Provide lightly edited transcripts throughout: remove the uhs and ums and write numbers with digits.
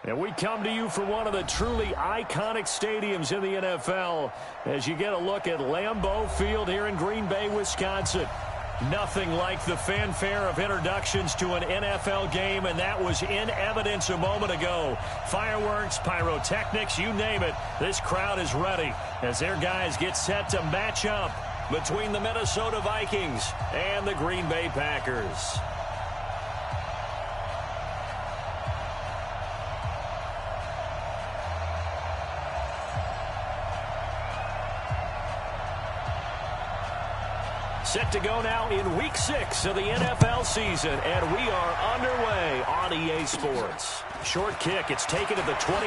And we come to you from one of the truly iconic stadiums in the NFL as you get a look at Lambeau Field here in Green Bay, Wisconsin. Nothing like the fanfare of introductions to an NFL game, and that was in evidence a moment ago. Fireworks, pyrotechnics, you name it. This crowd is ready as their guys get set to match up between the Minnesota Vikings and the Green Bay Packers. Set to go now in Week 6 of the NFL season, and we are underway on EA Sports. Short kick, it's taken at the 23.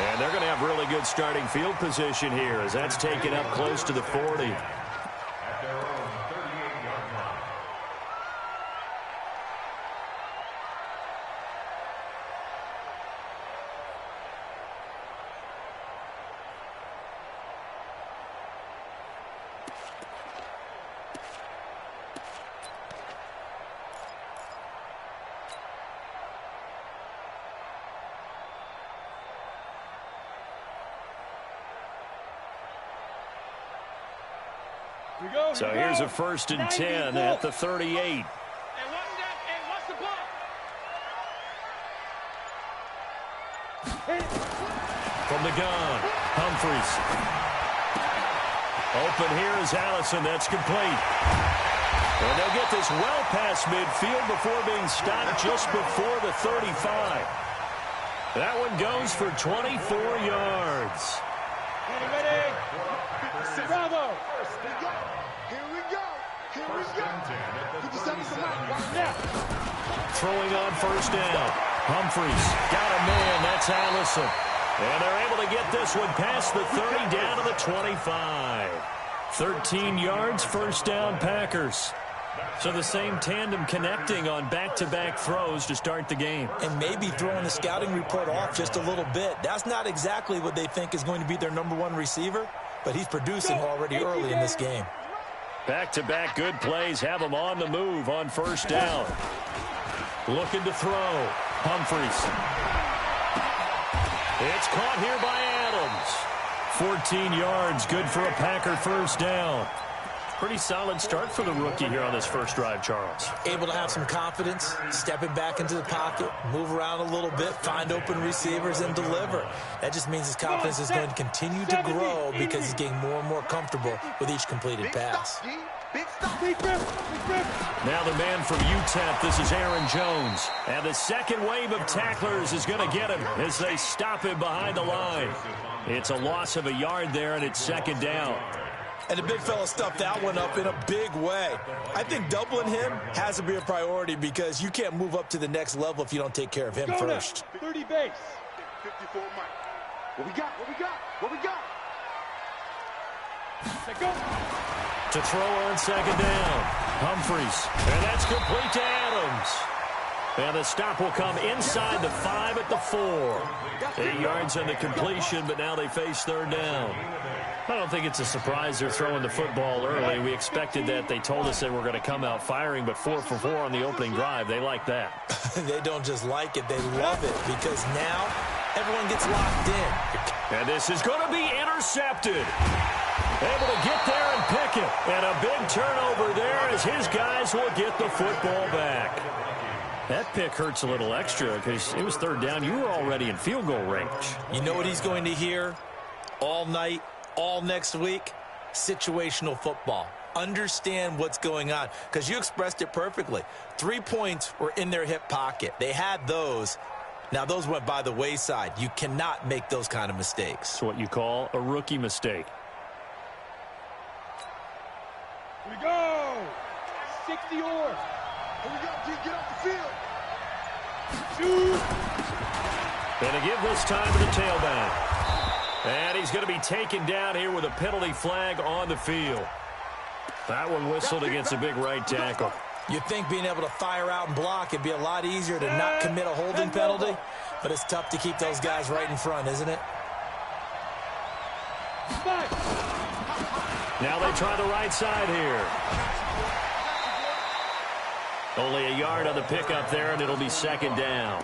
And they're going to have really good starting field position here as that's taken up close to the 40. So here's a 1st and 10 at the 38. And what's the ball? From the gun, Humphries. Open here is Allison. That's complete. And they'll get this well past midfield before being stopped just before the 35. That one goes for 24 yards. Ready? Bravo. Throwing on 1st down. Humphries got a man. That's Allison. And they're able to get this one past the 30 down to the 25. 13 yards, 1st down Packers. So the same tandem connecting on back-to-back throws to start the game. And maybe throwing the scouting report off just a little bit. That's not exactly what they think is going to be their #1 receiver, but he's producing already early in this game. Back-to-back good plays have them on the move on 1st down. Looking to throw. Humphries. It's caught here by Adams. 14 yards, good for a Packer 1st down. Pretty solid start for the rookie here on this first drive, Charles. Able to have some confidence, stepping back into the pocket, move around a little bit, find open receivers, and deliver. That just means his confidence is going to continue to grow because he's getting more and more comfortable with each completed pass. Now the man from UTEP, this is Aaron Jones. And the second wave of tacklers is going to get him as they stop him behind the line. It's a loss of a yard there, and it's 2nd down. And the big fella stuffed that one up in a big way. I think doubling him has to be a priority because you can't move up to the next level if you don't take care of him first. 30 base. 54 Mike. What we got? What we got? Let go. To throw on 2nd down. Humphries. And that's complete to Adams. And the stop will come inside the 5 at the 4. 8 yards on the completion, but now they face 3rd down. I don't think it's a surprise they're throwing the football early. We expected that. They told us they were going to come out firing, but 4 for 4 on the opening drive. They like that. They don't just like it, they love it because now everyone gets locked in. And this is going to be intercepted. Able to get there and pick it. And a big turnover there as his guys will get the football back. That pick hurts a little extra because it was 3rd down. You were already in field goal range. You know what he's going to hear all night, all next week? Situational football. Understand what's going on because you expressed it perfectly. 3 points were in their hip pocket. They had those. Now, those went by the wayside. You cannot make those kind of mistakes. It's what you call a rookie mistake. Here we go. 60 yards. Here we go, G. Get off the field. Shoot. And to give this time to the tailback. And he's going to be taken down here with a penalty flag on the field. That one whistled against a big right tackle. You'd think being able to fire out and block it'd be a lot easier to not commit a holding penalty, but it's tough to keep those guys right in front, isn't it? Now they try the right side here. Only a yard on the pickup there, and it'll be 2nd down.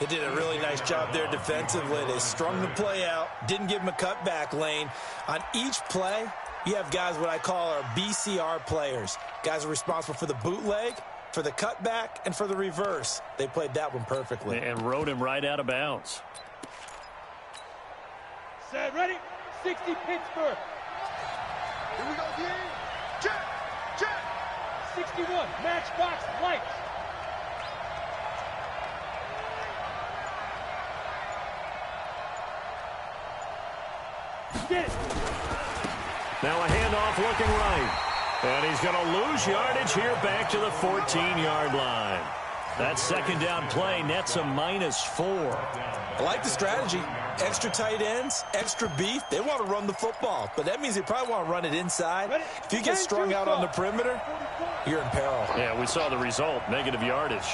They did a really nice job there defensively. They strung the play out, didn't give him a cutback lane. On each play, you have guys what I call our BCR players. Guys are responsible for the bootleg, for the cutback, and for the reverse. They played that one perfectly. And rode him right out of bounds. Set, ready? 60 Pittsburgh. Here we go, D. Check, check. 61, matchbox lights. Get it. Now a handoff looking right. And he's going to lose yardage here back to the 14-yard line. That second down play nets a -4. I like the strategy. Extra tight ends, extra beef. They want to run the football, but that means they probably want to run it inside. If you get strung out on the perimeter, you're in peril. Yeah, we saw the result, negative yardage.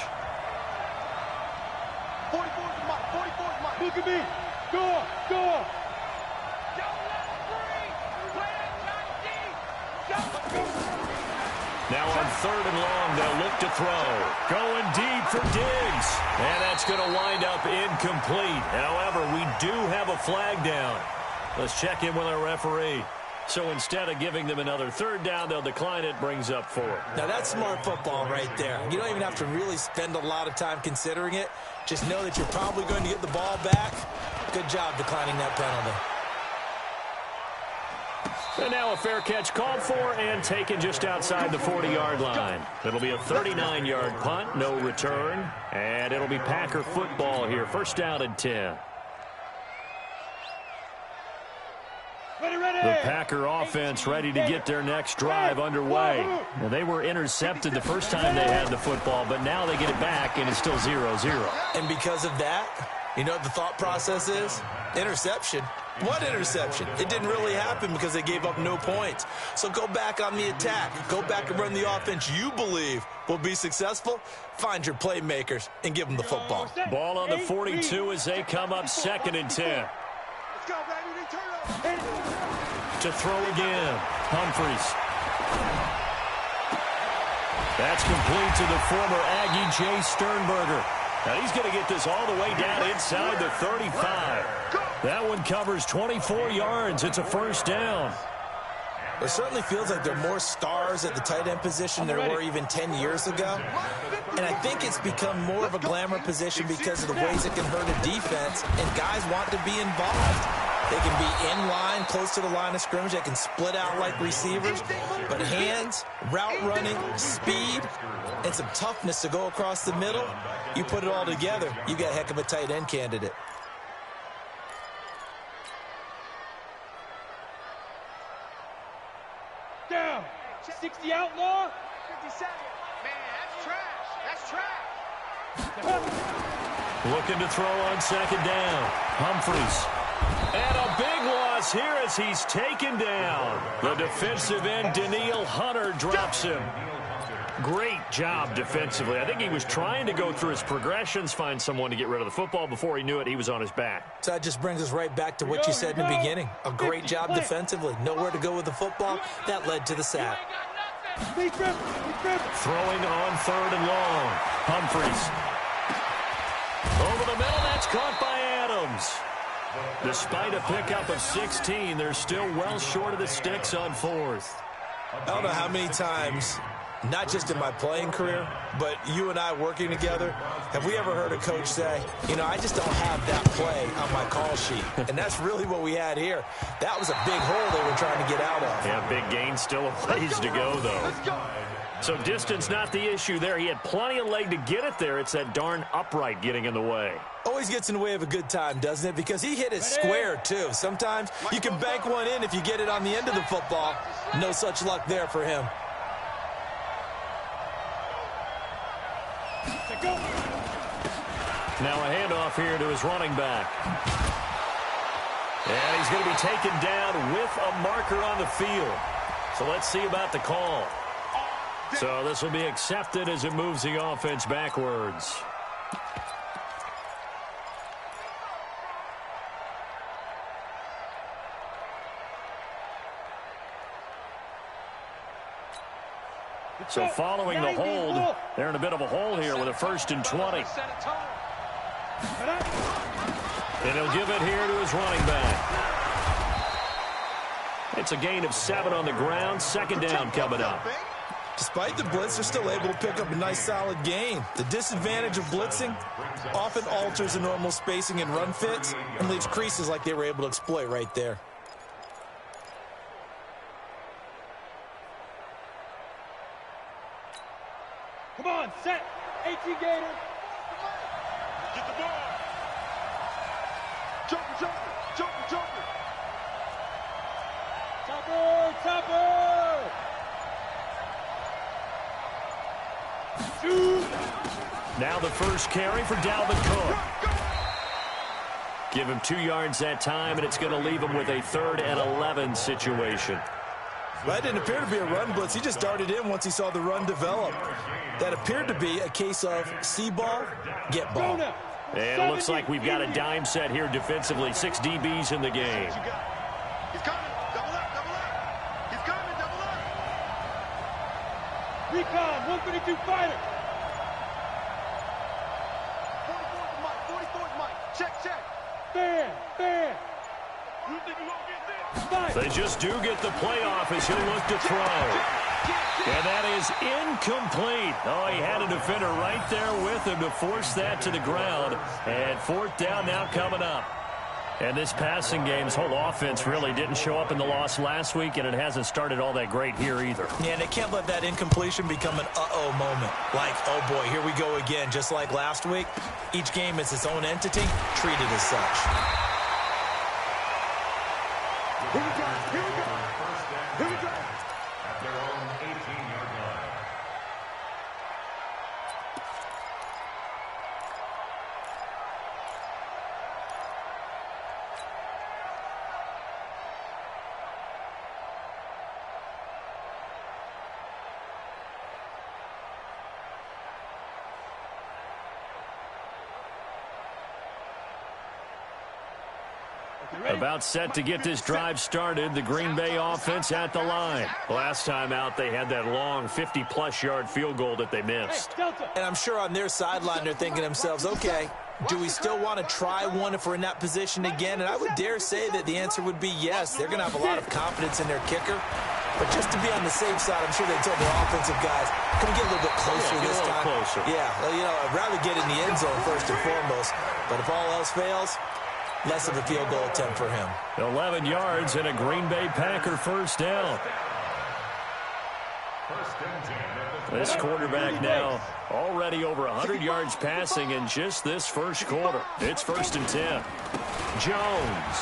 44's mine, 44's mine. Look at me. Go, go. Now on 3rd and long, they'll look to throw. Going deep for Diggs. And that's going to wind up incomplete. However, we do have a flag down. Let's check in with our referee. So instead of giving them another 3rd down, they'll decline it, brings up 4. Now that's smart football right there. You don't even have to really spend a lot of time considering it. Just know that you're probably going to get the ball back. Good job declining that penalty. And now a fair catch called for and taken just outside the 40-yard line. It'll be a 39-yard punt, no return. And it'll be Packer football here. 1st down and 10. The Packer offense ready to get their next drive underway. Now, they were intercepted the first time they had the football, but now they get it back, and it's still 0-0. And because of that, you know what the thought process is? Interception. What interception? It didn't really happen because they gave up no points. So go back on the attack. Go back and run the offense you believe will be successful. Find your playmakers and give them the football. Ball on the 42 as they come up 2nd and 10. Let's go, baby. Turn up. To throw again. Humphries. That's complete to the former Aggie Jay Sternberger. Now he's going to get this all the way down inside the 35. That one covers 24 yards. It's a 1st down. It certainly feels like there are more stars at the tight end position than there were even 10 years ago. And I think it's become more of a glamour position because of the ways it can hurt a defense, and guys want to be involved. They can be in line, close to the line of scrimmage. They can split out like receivers. But hands, route running, speed, and some toughness to go across the middle, you put it all together, you got a heck of a tight end candidate. Down. 60 outlaw. 57. Man, that's trash. That's trash. Looking to throw on 2nd down. Humphries. And a big loss here as he's taken down. The defensive end, Daniil Hunter, drops him. Great job defensively. I think he was trying to go through his progressions, find someone to get rid of the football. Before he knew it, he was on his back. So that just brings us right back to what you said in the beginning. A great job defensively. Nowhere to go with the football. That led to the sack. Throwing on 3rd and long. Humphries. Over the middle, that's caught by Adams. Despite a pickup of 16, they're still well short of the sticks on 4th. I don't know how many times, not just in my playing career, but you and I working together, have we ever heard a coach say, you know, I just don't have that play on my call sheet. And that's really what we had here. That was a big hole they were trying to get out of. Yeah, big gain, still a ways to go, though. So distance not the issue there. He had plenty of leg to get it there. It's that darn upright getting in the way. Always gets in the way of a good time, doesn't it? Because he hit it square, too. Sometimes you can bank one in if you get it on the end of the football. No such luck there for him. Now a handoff here to his running back. And he's going to be taken down with a marker on the field. So let's see about the call. So this will be accepted as it moves the offense backwards. So following the hold, they're in a bit of a hole here with a 1st and 20. And he'll give it here to his running back. It's a gain of 7 on the ground. Second down coming up. Despite the blitz, they're still able to pick up a nice solid gain. The disadvantage of blitzing often alters the normal spacing and run fits and leaves creases like they were able to exploit right there. Come on, set. 18 Gator. Get the ball. Jumper, jumper, jumper, jumper. Topper, topper. Shoot. Now the first carry for Dalvin Cook. Give him 2 yards that time, and it's going to leave him with a 3rd and 11 situation. That didn't appear to be a run blitz. He just darted in once he saw the run develop. That appeared to be a case of see ball, get ball. And it looks like we've got a dime set here defensively. 6 DBs in the game. He's coming. Double up, double up. He's coming, double up. Recon, 152 fighter. 44's Mike, 44's Mike. Check, check. Fan, fan. You think you won't get this? They just do get the playoff as he'll look to throw. And that is incomplete. Oh, he had a defender right there with him to force that to the ground. And 4th down now coming up. And this passing game's whole offense really didn't show up in the loss last week, and it hasn't started all that great here either. Yeah, and they can't let that incompletion become an uh-oh moment. Like, oh boy, here we go again. Just like last week, each game is its own entity, treated as such. Here we go, here we go. Here we go. At their own 18-yard line. About set to get this drive started. The Green Bay offense at the line. Last time out, they had that long 50-plus yard field goal that they missed. And I'm sure on their sideline they're thinking to themselves, okay, do we still want to try one if we're in that position again? And I would dare say that the answer would be yes. They're going to have a lot of confidence in their kicker. But just to be on the safe side, I'm sure they told their offensive guys, can we get a little bit closer this time? Closer. Yeah, well, you know, I'd rather get in the end zone first and foremost. But if all else fails, less of a field goal attempt for him. 11 yards and a Green Bay Packer first down. This quarterback now already over 100 yards passing in just this first quarter. It's 1st and 10. Jones.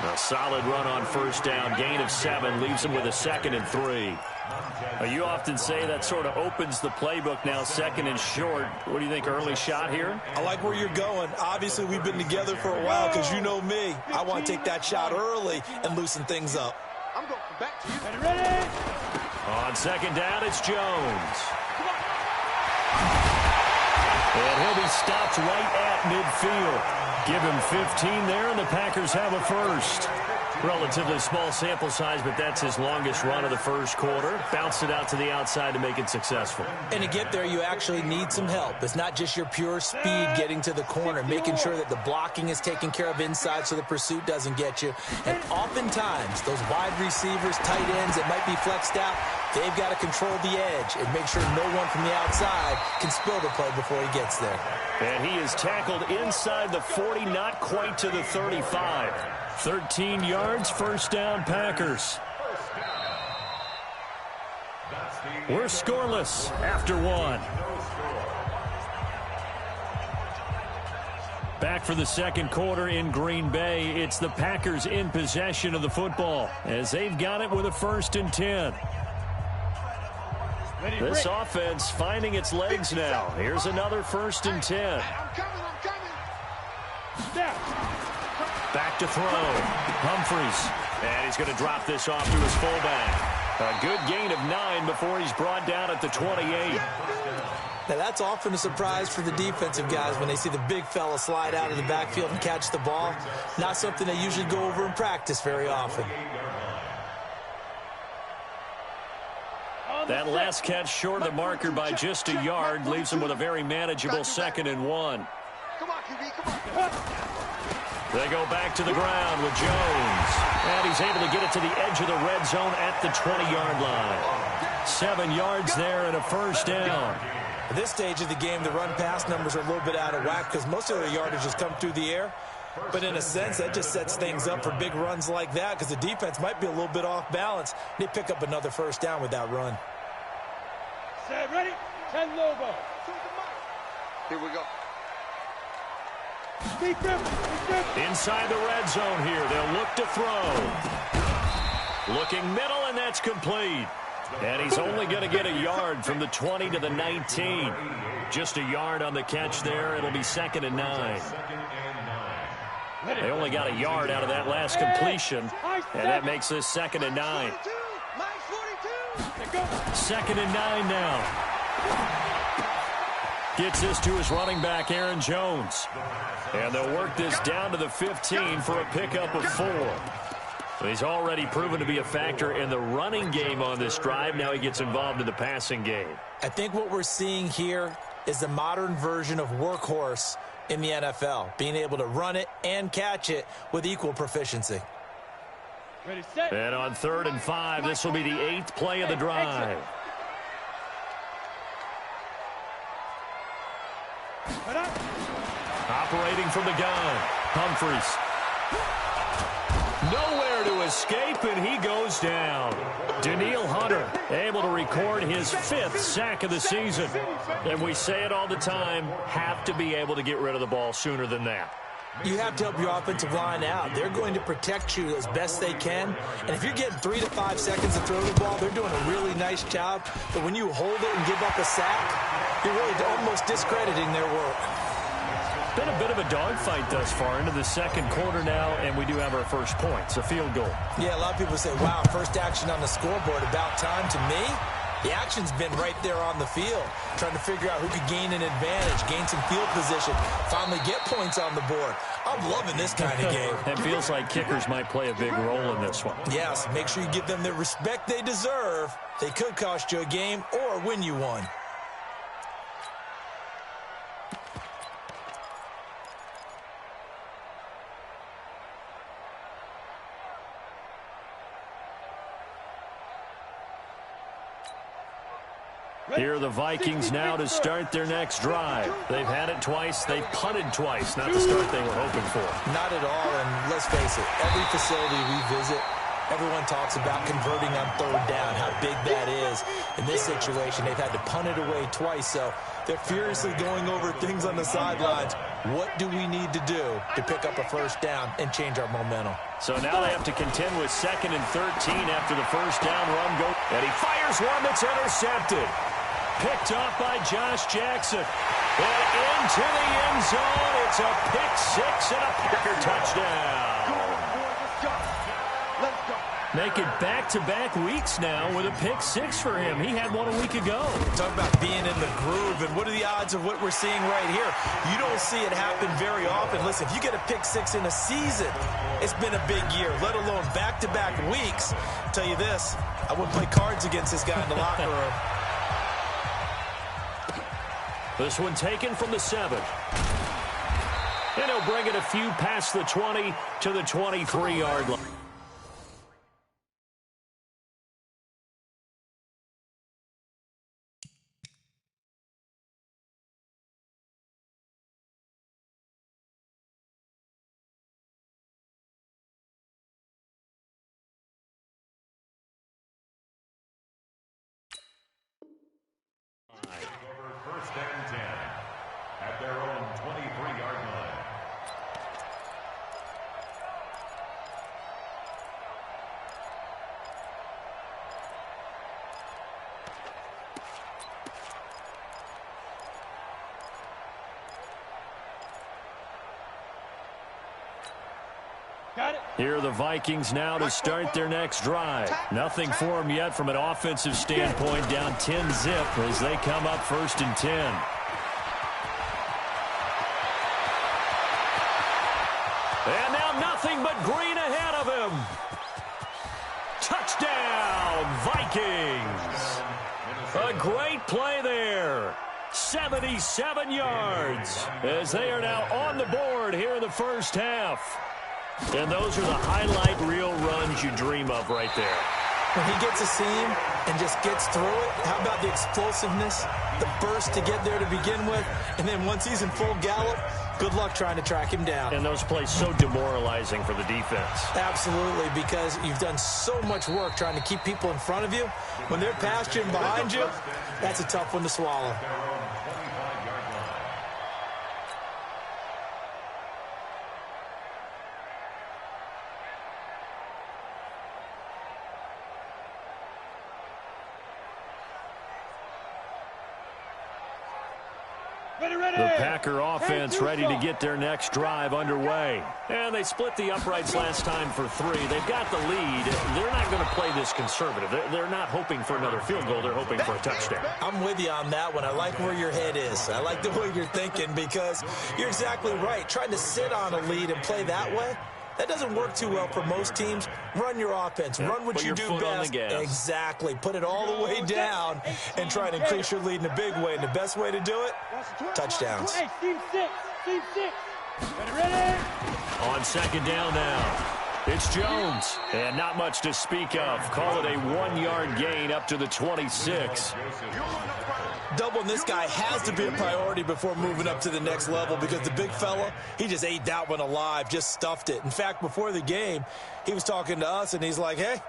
A solid run on first down. Gain of 7 leaves him with a 2nd and 3. You often say that sort of opens the playbook now, 2nd and short. What do you think, early shot here? I like where you're going. Obviously, we've been together for a while because you know me. I want to take that shot early and loosen things up. I'm going back to you. Ready? On 2nd down, it's Jones. And he'll be stopped right at midfield. Give him 15 there, and the Packers have a first. Relatively small sample size, but that's his longest run of the first quarter. Bounced it out to the outside to make it successful. And to get there, you actually need some help. It's not just your pure speed getting to the corner, making sure that the blocking is taken care of inside so the pursuit doesn't get you. And oftentimes, those wide receivers, tight ends that might be flexed out, they've got to control the edge and make sure no one from the outside can spill the play before he gets there. And he is tackled inside the 40, not quite to the 35. 13 yards, first down, Packers. We're scoreless after 1. Back for the second quarter in Green Bay. It's the Packers in possession of the football as they've got it with a 1st and 10. This offense finding its legs now. Here's another 1st and 10. I'm coming. Back to throw. Humphries. And he's going to drop this off to his fullback. A good gain of 9 before he's brought down at the 28. Now, that's often a surprise for the defensive guys when they see the big fella slide out of the backfield and catch the ball. Not something they usually go over in practice very often. That last catch short of the marker by just a yard leaves him with a very manageable 2nd and 1. Come on, QB, come on. They go back to the ground with Jones. And he's able to get it to the edge of the red zone at the 20-yard line. 7 yards there and a first down. At this stage of the game, the run-pass numbers are a little bit out of whack because most of their yardage has come through the air. But in a sense, that just sets things up for big runs like that because the defense might be a little bit off balance. They pick up another first down with that run. Set, ready? 10 Lobo. Here we go. Inside the red zone here. They'll look to throw. Looking middle, and that's complete. And he's only going to get a yard from the 20 to the 19. Just a yard on the catch there. It'll be 2nd and 9. They only got a yard out of that last completion, and that makes this 2nd and 9. 2nd and 9 now. Gets this to his running back, Aaron Jones. And they'll work this down to the 15 for a pickup of 4. He's already proven to be a factor in the running game on this drive. Now he gets involved in the passing game. I think what we're seeing here is the modern version of workhorse in the NFL, being able to run it and catch it with equal proficiency. Ready, set. And on 3rd and 5, this will be the 8th play of the drive. Operating from the gun, Humphries. Nowhere to escape, and he goes down. Danielle Hunter able to record his 5th sack of the season. And we say it all the time, have to be able to get rid of the ball sooner than that. You have to help your offensive line out. They're going to protect you as best they can. And if you're getting 3 to 5 seconds to throw the ball, they're doing a really nice job. But when you hold it and give up a sack, you're really almost discrediting their work. Been a bit of a dogfight thus far into the 2nd quarter now, and we do have our first points, a field goal. Yeah, a lot of people say, wow, first action on the scoreboard, about time. To me, the action's been right there on the field, trying to figure out who could gain an advantage, gain some field position, finally get points on the board. I'm loving this kind of game. It feels like kickers might play a big role in this one. Yes, make sure you give them the respect they deserve. They could cost you a game or win you one. Here are the Vikings now to start their next drive. They've had it twice. They've punted twice. Not the start they were hoping for. Not at all, and let's face it, every facility we visit, everyone talks about converting on 3rd down, how big that is. In this situation, they've had to punt it away twice, so they're furiously going over things on the sidelines. What do we need to do to pick up a first down and change our momentum? So now they have to contend with 2nd and 13 after the first down run go. And he fires one that's intercepted. Picked off by Josh Jackson. And into the end zone. It's a pick 6 and a Packer touchdown. Let's go. Make it back-to-back weeks now with a pick 6 for him. He had one a week ago. Talk about being in the groove, and what are the odds of what we're seeing right here? You don't see it happen very often. Listen, if you get a pick 6 in a season, it's been a big year, let alone back-to-back weeks. I'll tell you this, I wouldn't play cards against this guy in the locker room. This one taken from the 7. And he'll bring it a few past the 20 to the 23-yard line. First and 10 at their own 23-yard line. Got it. Here are the Vikings now to start their next drive. Nothing for them yet from an offensive standpoint, down 10-zip as they come up 1st and 10. And now nothing but green ahead of him. Touchdown, Vikings. A great play there. 77 yards as they are now on the board here in the first half. And those are the highlight reel runs you dream of right there. When he gets a seam and just gets through it, how about the explosiveness, the burst to get there to begin with, and then once he's in full gallop, good luck trying to track him down. And those plays so demoralizing for the defense. Absolutely, because you've done so much work trying to keep people in front of you. When they're past you and behind you, that's a tough one to swallow. The Packer offense ready to get their next drive underway. And they split the uprights last time for 3. They've got the lead. They're not going to play this conservative. They're not hoping for another field goal. They're hoping for a touchdown. I'm with you on that one. I like where your head is. I like the way you're thinking because you're exactly right. Trying to sit on a lead and play that way, that doesn't work too well for most teams. Run your offense. Run what you do best. Exactly. Put it all the way down and try to increase your lead in a big way. And the best way to do it, touchdowns. Team 6. Ready. On second down now, it's Jones. And not much to speak of. Call it a 1-yard gain up to the 26. Doubling this guy has to be a priority before moving up to the next level because the big fella, he just ate that one alive, just stuffed it. In fact, before the game, he was talking to us, and he's like, hey,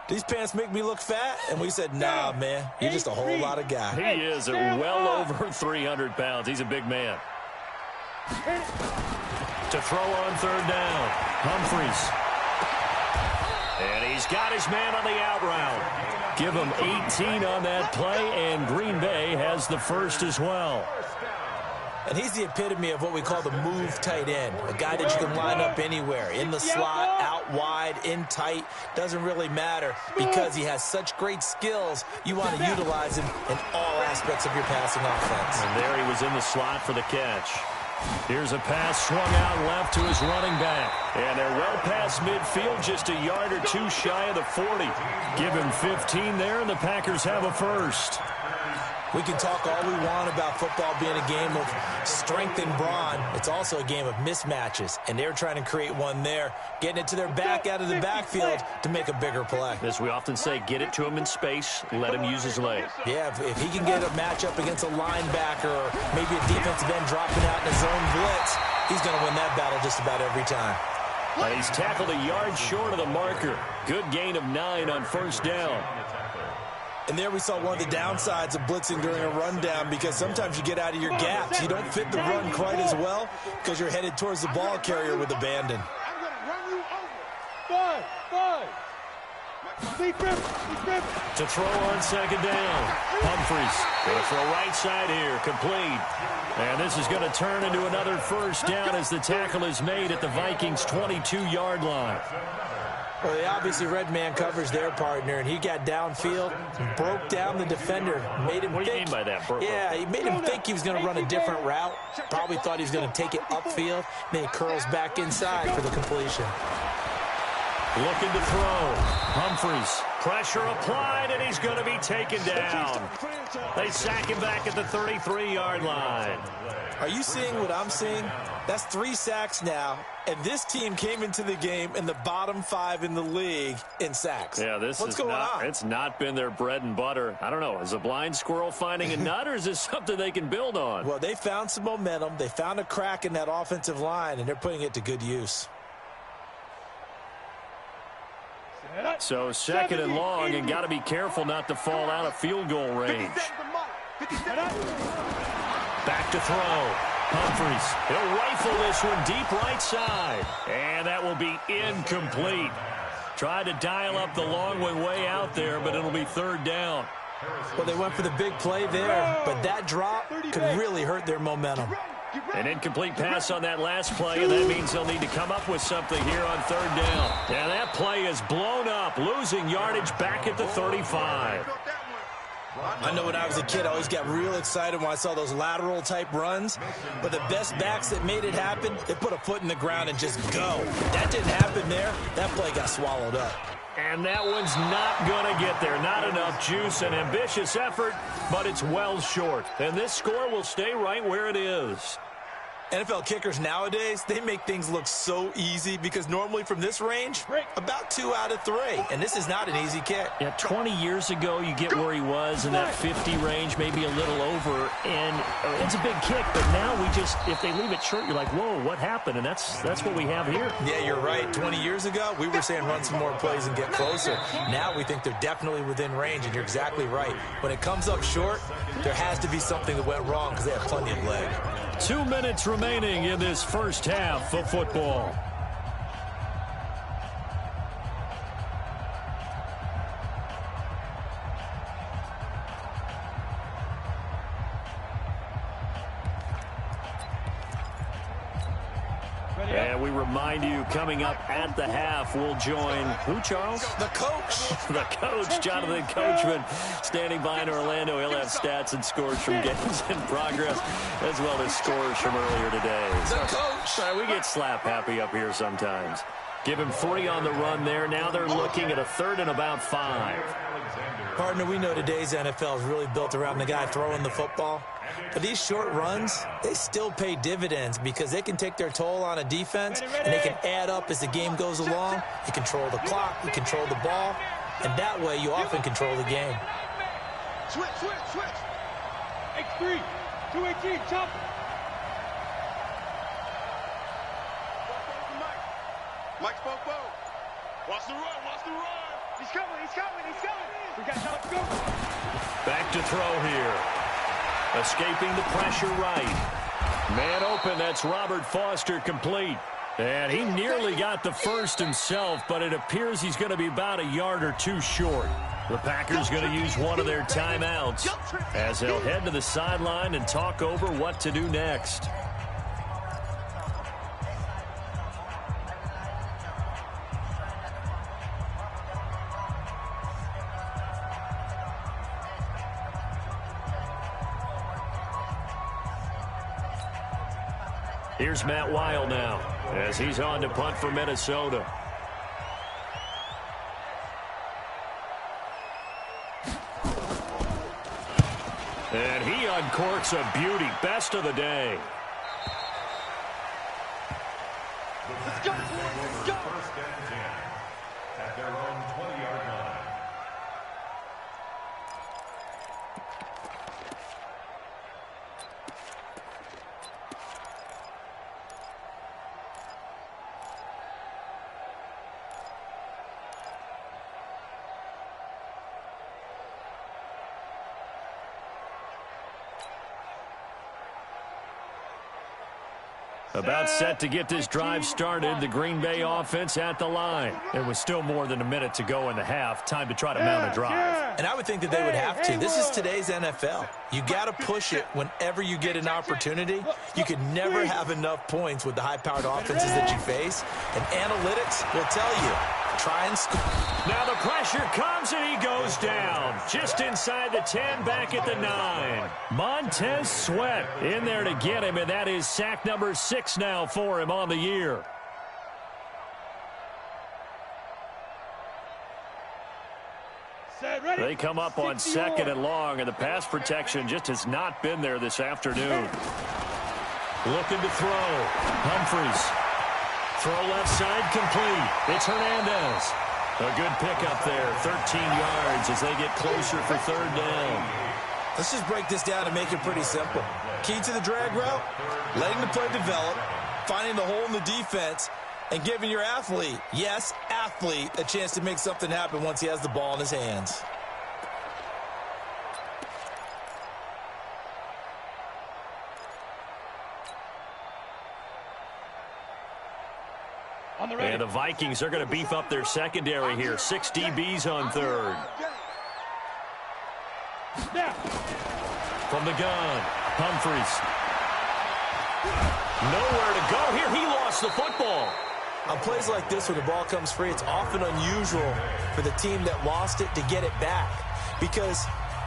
these pants make me look fat? And we said, nah, man, you're just a whole lot of guy. He is well over 300 pounds. He's a big man. To throw on third down, Humphries. And he's got his man on the out route. Give him 18 on that play, and Green Bay has the first as well. And he's the epitome of what we call the move tight end, a guy that you can line up anywhere, in the slot, out wide, in tight, doesn't really matter because he has such great skills. You want to utilize him in all aspects of your passing offense. And there he was in the slot for the catch. Here's a pass swung out left to his running back. And they're well past midfield, just a yard or two shy of the 40. Give him 15 there, and the Packers have a first. We can talk all we want about football being a game of strength and brawn. It's also a game of mismatches, and they're trying to create one there, getting it to their back out of the backfield to make a bigger play. As we often say, get it to him in space, let him use his leg. Yeah, if he can get a matchup against a linebacker or maybe a defensive end dropping out in a zone blitz, he's going to win that battle just about every time. He's tackled a yard short of the marker. Good gain of 9 on first down. And there we saw one of the downsides of blitzing during a rundown because sometimes you get out of your gaps. You don't fit the run quite as well because you're headed towards the ball carrier with abandon. I'm going to run you over. 5. To throw on second down. Humphries going to throw right side here, complete. And this is going to turn into another first down as the tackle is made at the Vikings' 22-yard line. Well, they obviously red man covers their partner, and he got downfield, broke down the defender, made him What do you mean by that? Yeah, he made him think he was going to run a different route. Probably thought he was going to take it upfield, then he curls back inside for the completion. Looking to throw. Humphries. Pressure applied, and he's going to be taken down. They sack him back at the 33-yard line. Are you seeing what I'm seeing? That's 3 sacks now, and this team came into the game in the bottom 5 in the league in sacks. Yeah, what's going on? It's not been their bread and butter. I don't know. Is a blind squirrel finding a nut, or is this something they can build on? Well, they found some momentum. They found a crack in that offensive line, and they're putting it to good use. So second and long, and got to be careful not to fall out of field goal range. Back to throw. Humphries. He'll rifle this one deep right side. And that will be incomplete. Tried to dial up the long way out there, but it'll be third down. Well, they went for the big play there, but that drop could really hurt their momentum. An incomplete pass on that last play, and that means they'll need to come up with something here on third down. Yeah, that play is blown up, losing yardage back at the 35. I know when I was a kid, I always got real excited when I saw those lateral-type runs. But the best backs that made it happen, they put a foot in the ground and just go. That didn't happen there. That play got swallowed up. And that one's not going to get there. Not enough juice. An ambitious effort, but it's well short. And this score will stay right where it is. NFL kickers nowadays, they make things look so easy because normally from this range, about 2 out of 3. And this is not an easy kick. Yeah, 20 years ago, you get where he was in that 50 range, maybe a little over. And it's a big kick, but now if they leave it short, you're like, whoa, what happened? And that's what we have here. Yeah, you're right. 20 years ago, we were saying run some more plays and get closer. Now we think they're definitely within range, and you're exactly right. When it comes up short, there has to be something that went wrong because they have plenty of leg. 2 minutes remaining in this first half of football. And we remind you, coming up at the half, we'll join who, Charles? The coach. The coach, Jonathan Coachman, standing by in Orlando. He'll have stats and scores from games in progress, as well as scores from earlier today. The coach. We get slap happy up here sometimes. Give him 3 on the run there. Now they're looking at a 3rd and about 5. Partner, we know today's NFL is really built around the guy throwing the football. But these short runs, they still pay dividends because they can take their toll on a defense, and they can add up as the game goes along. You control the clock, you control the ball, and that way you often control the game. Switch. X3, 218, chop. Mike spoke. Watch the run. He's coming. We got time to go. Back to throw here. Escaping the pressure right. Man open, that's Robert Foster, complete. And he nearly got the first himself, but it appears he's going to be about a yard or 2 short. The Packers going to use one of their timeouts as they'll head to the sideline and talk over what to do next. Here's Matt Weil now as he's on to punt for Minnesota. And he uncorks a beauty. Best of the day. Let's go. First and 10 at their own 20-yard line. About set to get this drive started, the Green Bay offense at the line. There was still more than a minute to go in the half. Time to try to mount a drive. And I would think that they would have to. This is today's NFL. You got to push it whenever you get an opportunity. You can never have enough points with the high-powered offenses that you face. And analytics will tell you, try and score. Now the pressure comes and he goes down. Just inside the 10, back at the 9. Montez Sweat in there to get him, and that is sack number 6 now for him on the year. They come up on 2nd and long, and the pass protection just has not been there this afternoon. Looking to throw. Humphries. Throw left side complete. It's Hernandez. A good pickup there. 13 yards as they get closer for 3rd down. Let's just break this down and make it pretty simple. Key to the drag route, letting the play develop, finding the hole in the defense, and giving your athlete, yes, athlete, a chance to make something happen once he has the ball in his hands. And the Vikings are going to beef up their secondary here. 6 DBs on 3rd. From the gun, Humphries. Nowhere to go here. He lost the football. On plays like this where the ball comes free, it's often unusual for the team that lost it to get it back because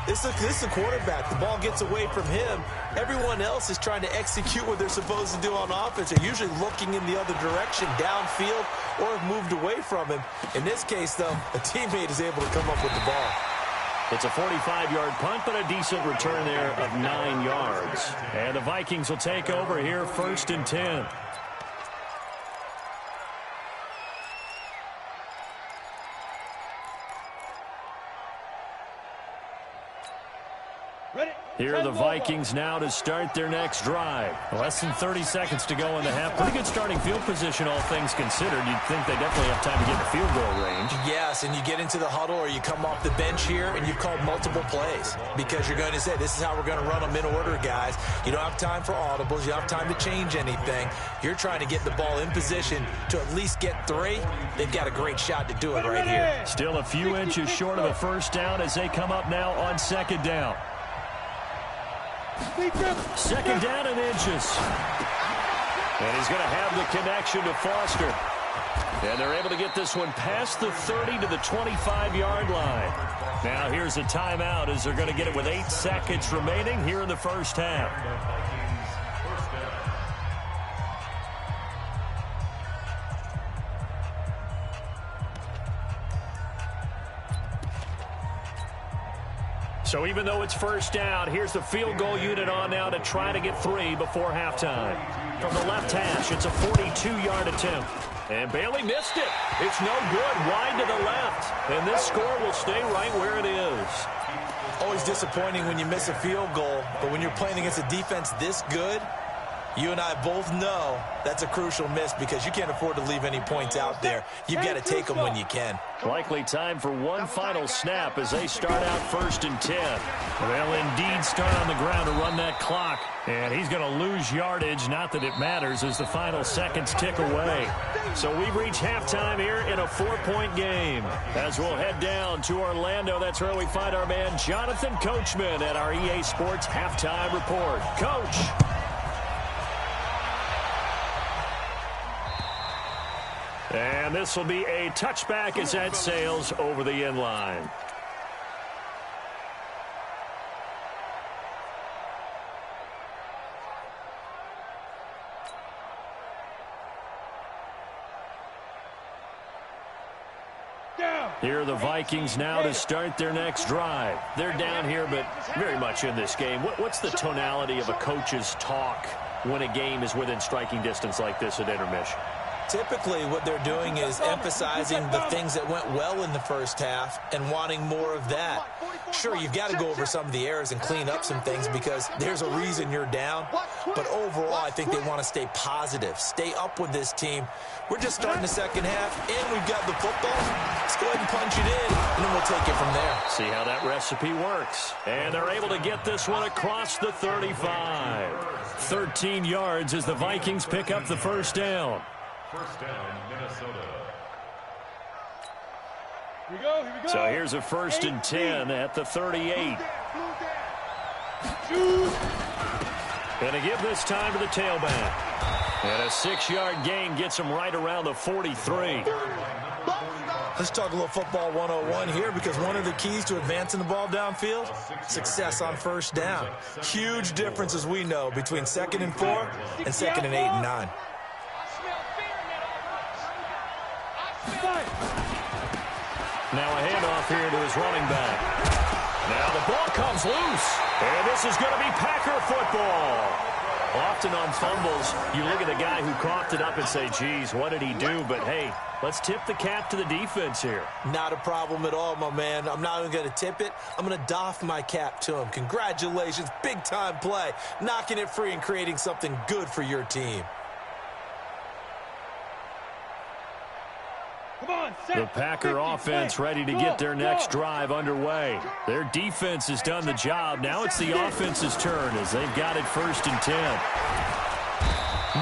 This is a quarterback. The ball gets away from him. Everyone else is trying to execute what they're supposed to do on offense. They're usually looking in the other direction, downfield, or have moved away from him. In this case, though, a teammate is able to come up with the ball. It's a 45-yard punt, but a decent return there of 9 yards. And the Vikings will take over here, 1st and 10. Here are the Vikings now to start their next drive. Less than 30 seconds to go in the half. Pretty good starting field position, all things considered. You'd think they definitely have time to get in the field goal range. Yes, and you get into the huddle or you come off the bench here and you've called multiple plays because you're going to say, this is how we're going to run them in order, guys. You don't have time for audibles. You don't have time to change anything. You're trying to get the ball in position to at least get 3. They've got a great shot to do it right here. Still a few inches short of a first down as they come up now on 2nd down. 2nd down and inches. And he's going to have the connection to Foster. And they're able to get this one past the 30 to the 25-yard line. Now here's a timeout as they're going to get it with 8 seconds remaining here in the first half. So even though it's first down, here's the field goal unit on now to try to get 3 before halftime. From the left hash, it's a 42-yard attempt. And Bailey missed it. It's no good, wide to the left. And this score will stay right where it is. Always disappointing when you miss a field goal, but when you're playing against a defense this good, you and I both know that's a crucial miss because you can't afford to leave any points out there. You've got to take them when you can. Likely time for one final snap as they start out 1st and 10. They'll indeed start on the ground to run that clock. And he's going to lose yardage, not that it matters, as the final seconds tick away. So we've reached halftime here in a 4-point game. As we'll head down to Orlando, that's where we find our man Jonathan Coachman at our EA Sports Halftime Report. Coach. And this will be a touchback as that sails over the end line. Here are the Vikings now to start their next drive. They're down here, but very much in this game. What's the tonality of a coach's talk when a game is within striking distance like this at intermission? Typically, what they're doing is emphasizing the things that went well in the first half and wanting more of that. Sure, you've got to go over some of the errors and clean up some things because there's a reason you're down. But overall, I think they want to stay positive, stay up with this team. We're just starting the second half, and we've got the football. Let's go ahead and punch it in, and then we'll take it from there. See how that recipe works. And they're able to get this one across the 35. 13 yards as the Vikings pick up the first down. First down, Minnesota. Here we go, here we go. So here's a 1st and 10 at the 38. Going to give this time to the tailback. And a 6-yard gain gets him right around the 43. Let's talk a little football 101 here because one of the keys to advancing the ball downfield, success on first down. Huge difference, as we know, between 2nd and 4 and 2nd and 8 and 9. Now a handoff here to his running back. Now the ball comes loose. And this is going to be Packer football. Often on fumbles, you look at the guy who coughed it up and say, geez, what did he do? But, hey, let's tip the cap to the defense here. Not a problem at all, my man. I'm not even going to tip it. I'm going to doff my cap to him. Congratulations. Big-time play. Knocking it free and creating something good for your team. The Packer offense ready to get their next drive underway. Their defense has done the job. Now it's the offense's turn as they've got it 1st and 10.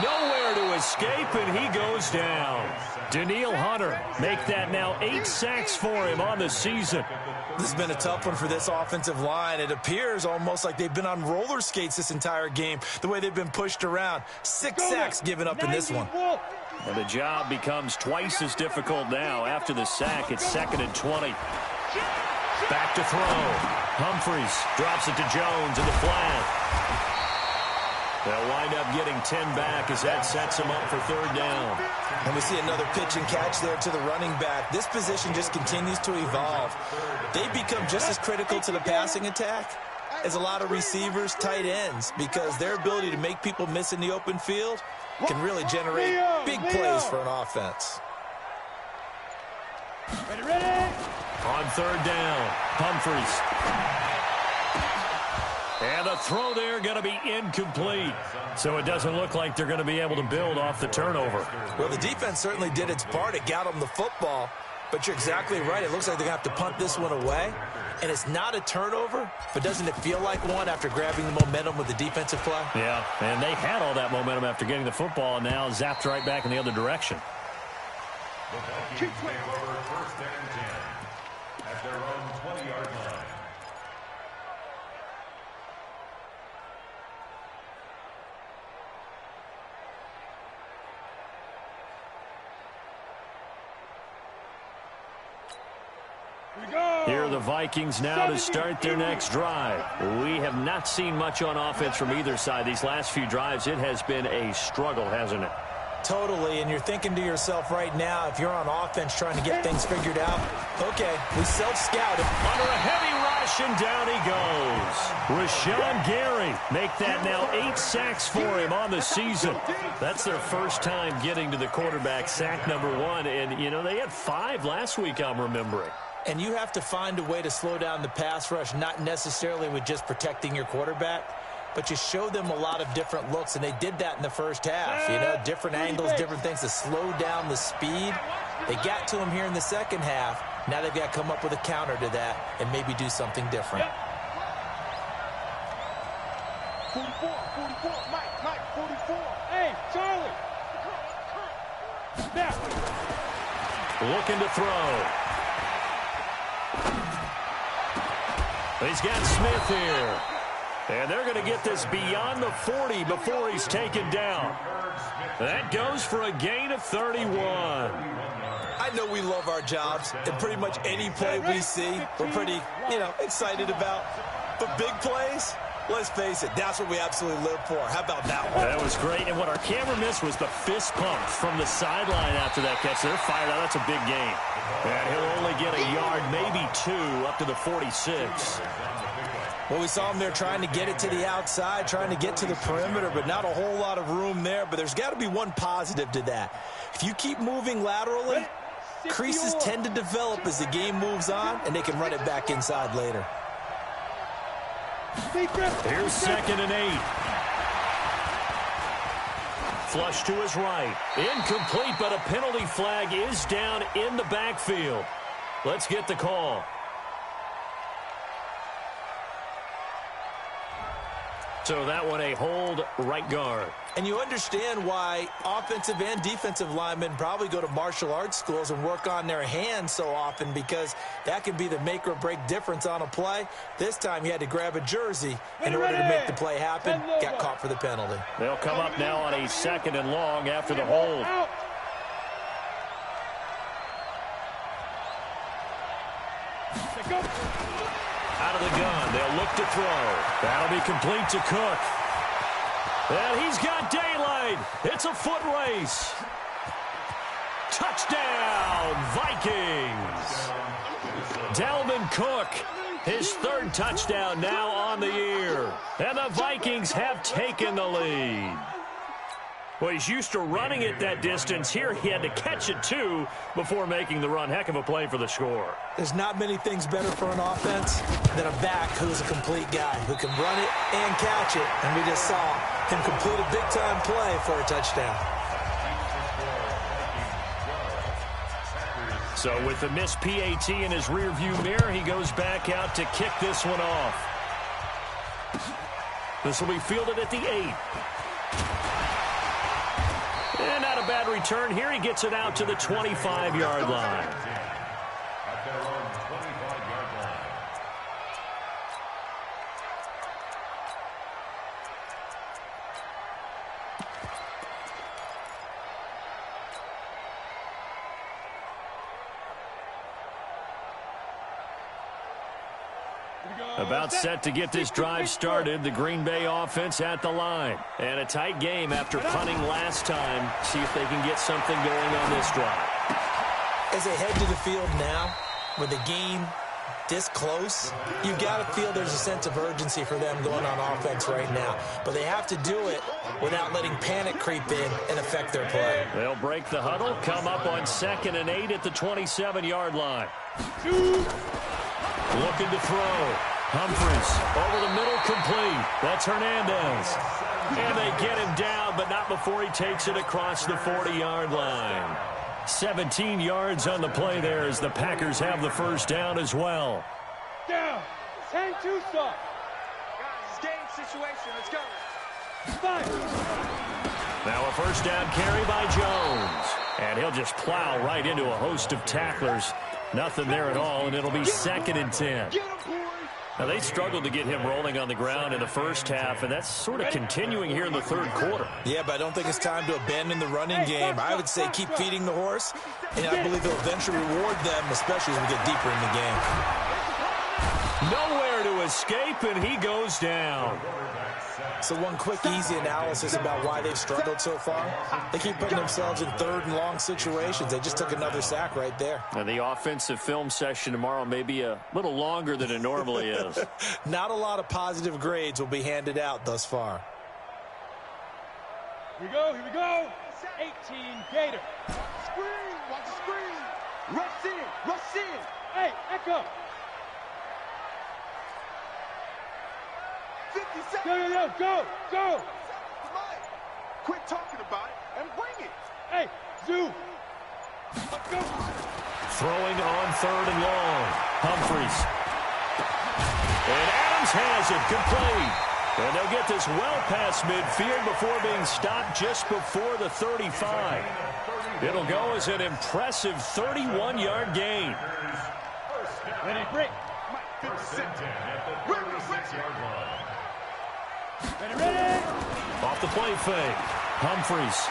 Nowhere to escape, and he goes down. Danielle Hunter make that now 8 sacks for him on the season. This has been a tough one for this offensive line. It appears almost like they've been on roller skates this entire game, the way they've been pushed around. 6 sacks given up in this one. And the job becomes twice as difficult now. After the sack, it's 2nd and 20. Back to throw. Humphries drops it to Jones in the flat. They'll wind up getting 10 back as that sets them up for third down. And we see another pitch and catch there to the running back. This position just continues to evolve. They become just as critical to the passing attack as a lot of receivers, tight ends, because their ability to make people miss in the open field can really generate big plays for an offense. Ready? On third down, Humphries. And the throw there going to be incomplete. So it doesn't look like they're going to be able to build off the turnover. Well, the defense certainly did its part. It got them the football. But you're exactly right. It looks like they're going to have to punt this one away. And it's not a turnover, but doesn't it feel like one after grabbing the momentum with the defensive play? Yeah, and they had all that momentum after getting the football and now zapped right back in the other direction. The Vikings take over first and 10 at their own 20-yard line. Here are the Vikings now to start their next drive. We have not seen much on offense from either side. These last few drives, it has been a struggle, hasn't it? Totally, and you're thinking to yourself right now, if you're on offense trying to get things figured out, okay, we self-scouted. Under a heavy rush, and down he goes. Rashawn Gary make that now 8 sacks for him on the season. That's their first time getting to the quarterback, sack number 1. And, you know, they had 5 last week, I'm remembering. And you have to find a way to slow down the pass rush, not necessarily with just protecting your quarterback, but you show them a lot of different looks, and they did that in the first half. You know, different angles, different things to slow down the speed. They got to him here in the second half. Now they've got to come up with a counter to that and maybe do something different. 44, Mike, 44. Hey, Charlie. Now. Looking to throw. He's got Smith here. And they're going to get this beyond the 40 before he's taken down. That goes for a gain of 31. I know we love our jobs, and pretty much any play we see, we're pretty, excited about. But big plays, let's face it, that's what we absolutely live for. How about that one? That was great. And what our camera missed was the fist pump from the sideline after that catch. They're fired out. That's a big gain. And he'll only get a yard, maybe 2, up to the 46. Well, we saw him there trying to get it to the outside, trying to get to the perimeter, but not a whole lot of room there. But there's got to be one positive to that. If you keep moving laterally, creases tend to develop as the game moves on, and they can run it back inside later. Here's 2nd and 8. Flush to his right. Incomplete, but a penalty flag is down in the backfield. Let's get the call. So that one a hold, right guard. And you understand why offensive and defensive linemen probably go to martial arts schools and work on their hands so often, because that can be the make or break difference on a play. This time he had to grab a jersey in order to make the play happen. Got caught for the penalty. They'll come up now on a 2nd and long after the hold. Out of the gun, they'll look to throw. That'll be complete to Cook. And he's got daylight. It's a foot race. Touchdown, Vikings. Dalvin Cook, his 3rd touchdown now on the year. And the Vikings have taken the lead. Well, he's used to running it that distance. Here he had to catch it, too, before making the run. Heck of a play for the score. There's not many things better for an offense than a back who's a complete guy, who can run it and catch it. And we just saw him complete a big-time play for a touchdown. So with the missed PAT in his rearview mirror, he goes back out to kick this one off. This will be fielded at the 8. And not a bad return here. He gets it out to the 25-yard line. At their own 25-yard line. Here we go. About set to get this drive started, the Green Bay offense at the line. And a tight game after punting last time. See if they can get something going on this drive. As they head to the field now, with the game this close, you've got to feel there's a sense of urgency for them going on offense right now. But they have to do it without letting panic creep in and affect their play. They'll break the huddle, come up on 2nd and 8 at the 27-yard line. Looking to throw. Humphries over the middle, complete. That's Hernandez. And they get him down, but not before he takes it across the 40-yard line. 17 yards on the play there as the Packers have the first down as well. Down. Hang too soft. Guys, game situation. Let's go. Five. Now a first down carry by Jones. And he'll just plow right into a host of tacklers. Nothing there at all, and it'll be 2nd and 10. Now, they struggled to get him rolling on the ground in the first half, and that's sort of continuing here in the third quarter. Yeah, but I don't think it's time to abandon the running game. I would say keep feeding the horse, and I believe they'll eventually reward them, especially as we get deeper in the game. Nowhere to escape, and he goes down. So one quick, easy analysis about why they've struggled so far. They keep putting themselves in 3rd and long situations. They just took another sack right there. And the offensive film session tomorrow may be a little longer than it normally is. Not a lot of positive grades will be handed out thus far. Here we go, here we go. 18 Gator. Screen, watch the screen. Rush in, rush in. Hey, echo. 50 seconds. Go. Quit talking about it and bring it. Hey, Zoo. Let's go. Throwing on 3rd and long. Humphries. And Adams has it complete. And they'll get this well past midfield before being stopped just before the 35. It'll go as an impressive 31-yard gain. Ready, break. Ready. Off the play fake. Humphries.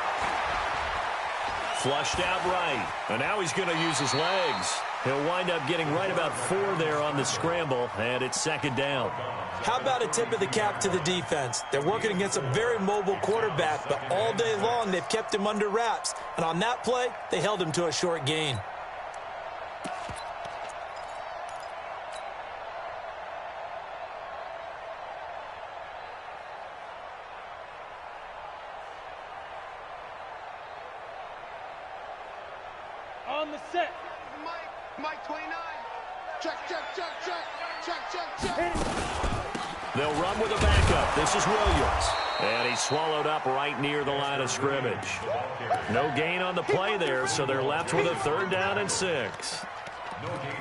Flushed out right. And now he's going to use his legs. He'll wind up getting right about 4 there on the scramble, and it's 2nd down. How about a tip of the cap to the defense? They're working against a very mobile quarterback, but all day long they've kept him under wraps. And on that play, they held him to a short gain. On the set. Mike 29. Check. They'll run with a backup. This is Williams. And he's swallowed up right near the line of scrimmage. No gain on the play there, so they're left with a 3rd down and 6.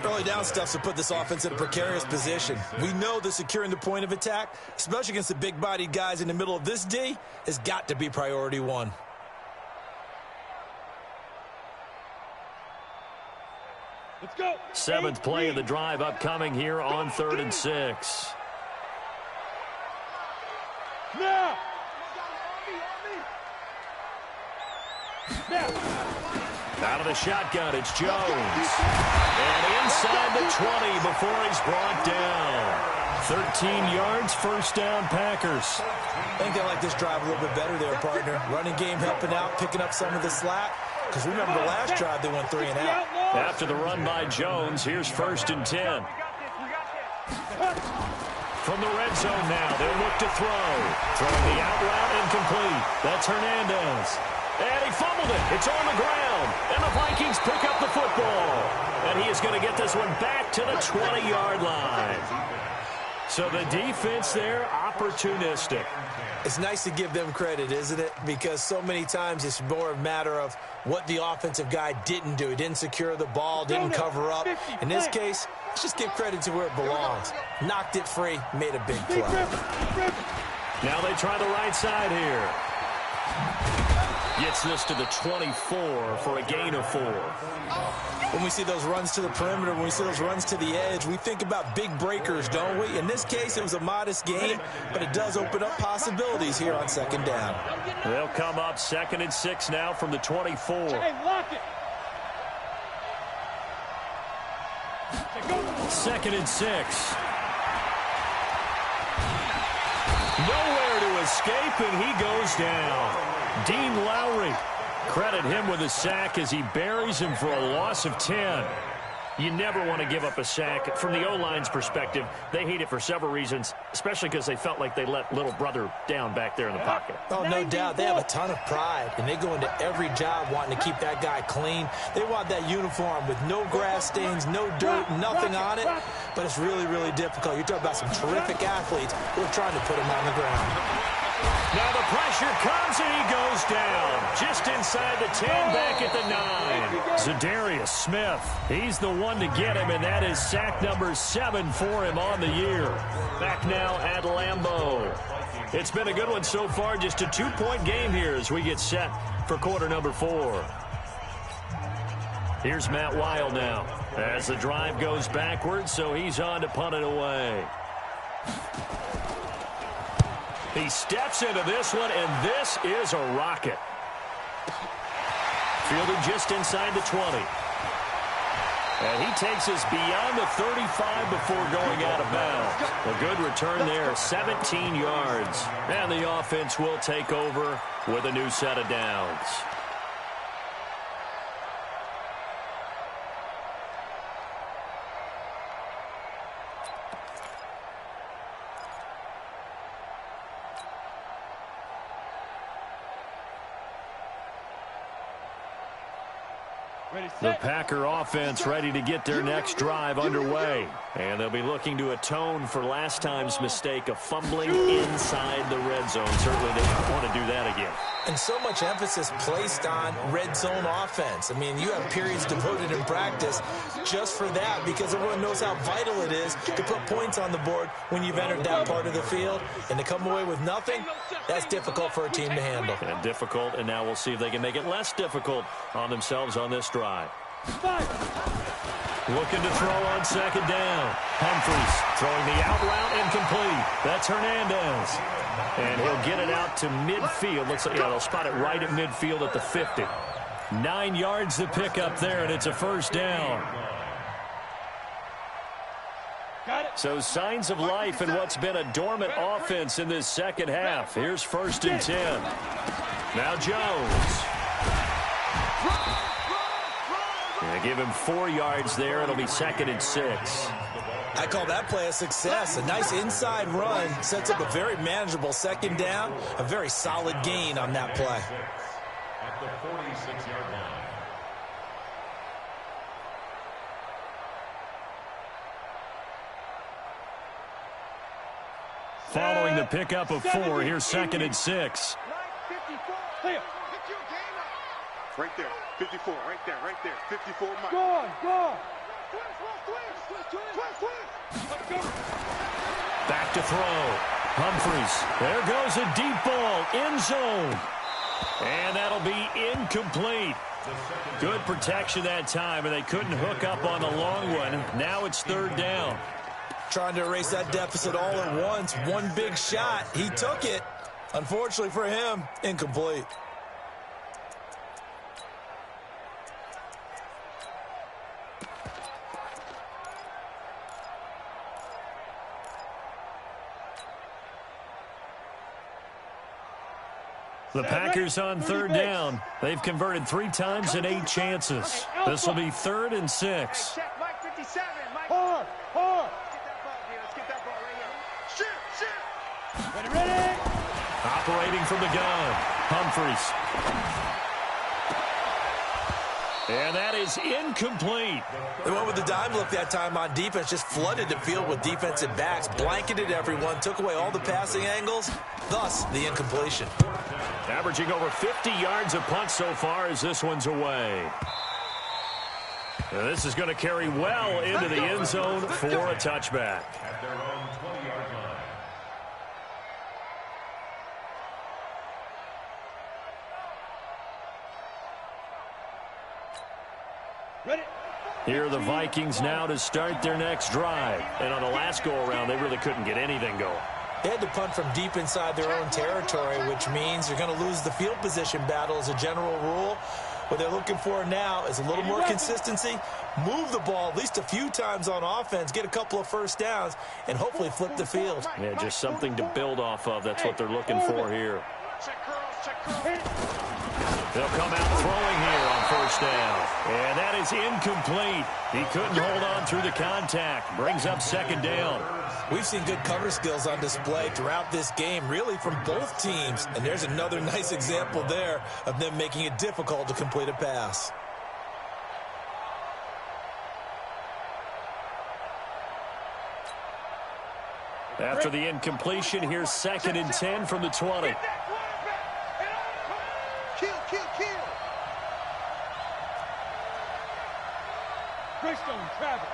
Early down stuff to put this offense in a precarious position. We know that securing the point of attack, especially against the big-bodied guys in the middle of this D, has got to be priority 1. Let's go. 7th play of the drive upcoming here on 3rd and 6. Now. Out of the shotgun, it's Jones. And inside the 20 before he's brought down. 13 yards, first down, Packers. I think they like this drive a little bit better there, partner. Running game helping out, picking up some of the slack. Because remember the last drive, they went 3 and out. After the run by Jones, here's 1st and 10. From the red zone now, they'll look to throw. Throwing the out route incomplete. That's Hernandez. And he fumbled it. It's on the ground. And the Vikings pick up the football. And he is going to get this one back to the 20-yard line. So the defense there, opportunistic. It's nice to give them credit, isn't it? Because so many times it's more a matter of what the offensive guy didn't do. He didn't secure the ball, didn't cover up. In this case, let's just give credit to where it belongs. Knocked it free, made a big play. Now they try the right side here. Gets this to the 24 for a gain of 4. When we see those runs to the perimeter, when we see those runs to the edge, we think about big breakers, don't we? In this case, it was a modest gain, but it does open up possibilities here on 2nd down. They'll come up 2nd and 6 now from the 24. Hey, lock it. 2nd and 6. Nowhere to escape, and he goes down. Dean Lowry, credit him with a sack as he buries him for a loss of 10. You never want to give up a sack. From the O-line's perspective, they hate it for several reasons, especially because they felt like they let little brother down back there in the pocket. Oh, no doubt. They have a ton of pride, and they go into every job wanting to keep that guy clean. They want that uniform with no grass stains, no dirt, nothing on it. But it's really, really difficult. You're talking about some terrific athletes who are trying to put him on the ground. Now the pressure comes, and he goes down. Just inside the 10, back at the 9. Zadarius Smith, he's the one to get him, and that is sack number 7 for him on the year. Back now at Lambeau. It's been a good one so far, just a 2-point game here as we get set for quarter number 4. Here's Matt Weil now as the drive goes backwards, so he's on to punt it away. He steps into this one, and this is a rocket. Fielded just inside the 20. And he takes us beyond the 35 before going out of bounds. A good return there, 17 yards. And the offense will take over with a new set of downs. The Packer offense ready to get their next drive underway. And they'll be looking to atone for last time's mistake of fumbling inside the red zone. Certainly they don't want to do that again. And so much emphasis placed on red zone offense. I mean, you have periods devoted in practice just for that because everyone knows how vital it is to put points on the board when you've entered that part of the field. And to come away with nothing, that's difficult for a team to handle. And difficult, and now we'll see if they can make it less difficult on themselves on this drive. Looking to throw on second down. Humphries throwing the out route incomplete. That's Hernandez. And he'll get it out to midfield. Looks like, yeah, they'll spot it right at midfield at the 50. 9 yards to pick up there, and it's a first down. So signs of life in what's been a dormant offense in this second half. Here's 1st and 10. Now Jones. Yeah, give him 4 yards there. It'll be 2nd and 6. I call that play a success. A nice inside run sets up a very manageable second down. A very solid gain on that play. At the 46-yard line. Following the pickup of 4, here's 2nd and 6. Right there, 54, right there, 54. Mike. Go on. Back to throw. Humphries. There goes a deep ball. End zone. And that'll be incomplete. Good protection that time, and they couldn't hook up on the long one. Now it's 3rd down. Trying to erase that deficit all at once. One big shot. He took it. Unfortunately for him, incomplete. The Packers on 3rd down. They've converted 3 times in 8 chances. This will be 3rd and 6. Hard. Ready. Operating from the gun. Humphries. And that is incomplete. They went with the dime look that time on defense, just flooded the field with defensive backs, blanketed everyone, took away all the passing angles, thus the incompletion. Averaging over 50 yards a punt so far as this one's away. And this is going to carry well into the end zone for a touchback. At their own 20-yard line. Ready. Here are the Vikings now to start their next drive. And on the last go-around, they really couldn't get anything going. They had to punt from deep inside their own territory, which means you're going to lose the field position battle as a general rule. What they're looking for now is a little more consistency, move the ball at least a few times on offense, get a couple of first downs, and hopefully flip the field. Yeah, just something to build off of. That's what they're looking for here. They'll come out throwing here on first down. And that is incomplete. He couldn't hold on through the contact. Brings up second down. We've seen good cover skills on display throughout this game, really from both teams. And there's another nice example there of them making it difficult to complete a pass. After the incompletion, here's 2nd and 10 from the 20. Kill. Greystone, travel.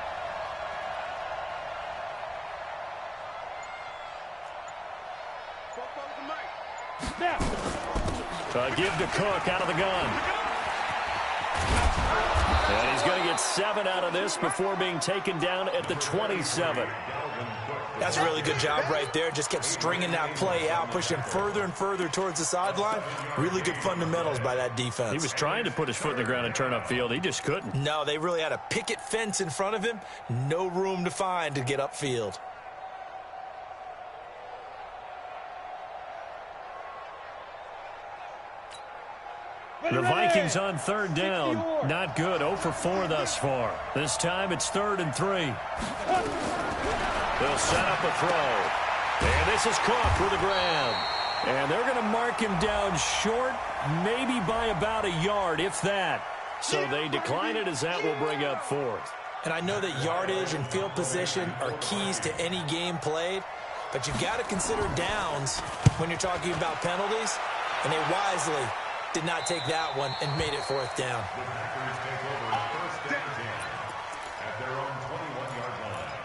Give to Cook out of the gun. And he's going to get 7 out of this before being taken down at the 27. That's a really good job right there. Just kept stringing that play out, pushing further and further towards the sideline. Really good fundamentals by that defense. He was trying to put his foot in the ground and turn upfield. He just couldn't. No, they really had a picket fence in front of him. No room to find to get upfield. The Vikings on 3rd down. Not good. 0 for 4 thus far. This time it's 3rd and 3. They'll set up a throw. And this is Cook with a grab. And they're going to mark him down short, maybe by about a yard, if that. So they decline it as that will bring up 4th. And I know that yardage and field position are keys to any game played, but you've got to consider downs when you're talking about penalties, and they wisely did not take that one and made it 4th down. The Packers take over 1st and 10 at their own 21-yard line.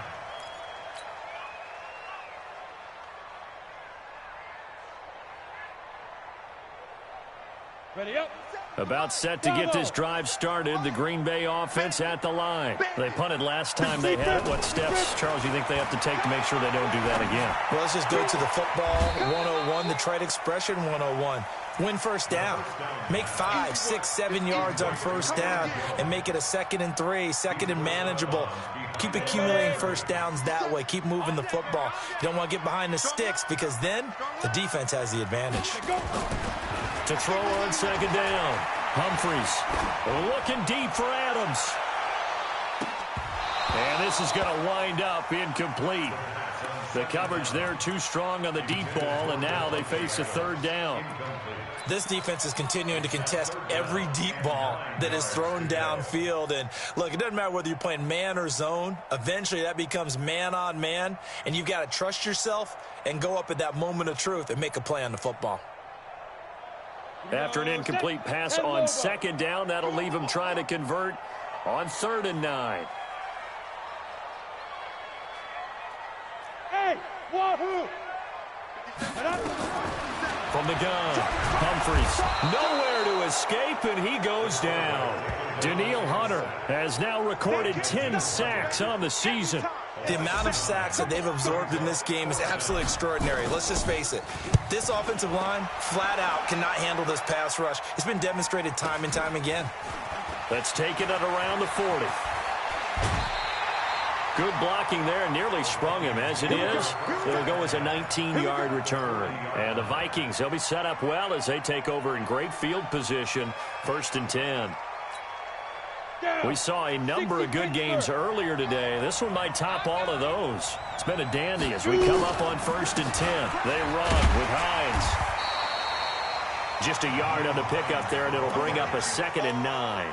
Ready up. About set to get this drive started. The Green Bay offense at the line. They punted last time they had it. What steps, Charles, you think they have to take to make sure they don't do that again? Well, let's just go to the football 101, the trade expression 101. Win first down. Make 5, 6, 7 yards on first down and make it a 2nd and 3, 2nd and manageable. Keep accumulating first downs that way. Keep moving the football. You don't want to get behind the sticks because then the defense has the advantage. To throw on 2nd down. Humphreys looking deep for Adams. And this is going to wind up incomplete. The coverage there too strong on the deep ball, and now they face a 3rd down. This defense is continuing to contest every deep ball that is thrown downfield. And look, it doesn't matter whether you're playing man or zone. Eventually that becomes man on man, and you've got to trust yourself and go up at that moment of truth and make a play on the football. After an incomplete pass on 2nd down, that'll leave him trying to convert on 3rd and 9. Hey, wahoo! From the gun, Humphreys nowhere to escape, and he goes down. Danielle Hunter has now recorded 10 sacks on the season. The amount of sacks that they've absorbed in this game is absolutely extraordinary. Let's just face it. This offensive line, flat out, cannot handle this pass rush. It's been demonstrated time and time again. Let's take it at around the 40. Good blocking there, nearly sprung him. As it is, it'll go as a 19-yard return. And the Vikings, they'll be set up well as they take over in great field position, 1st and 10. We saw a number of good games earlier today. This one might top all of those. It's been a dandy as we come up on 1st and 10. They run with Hines. Just a yard on the pickup there, and it'll bring up a 2nd and 9.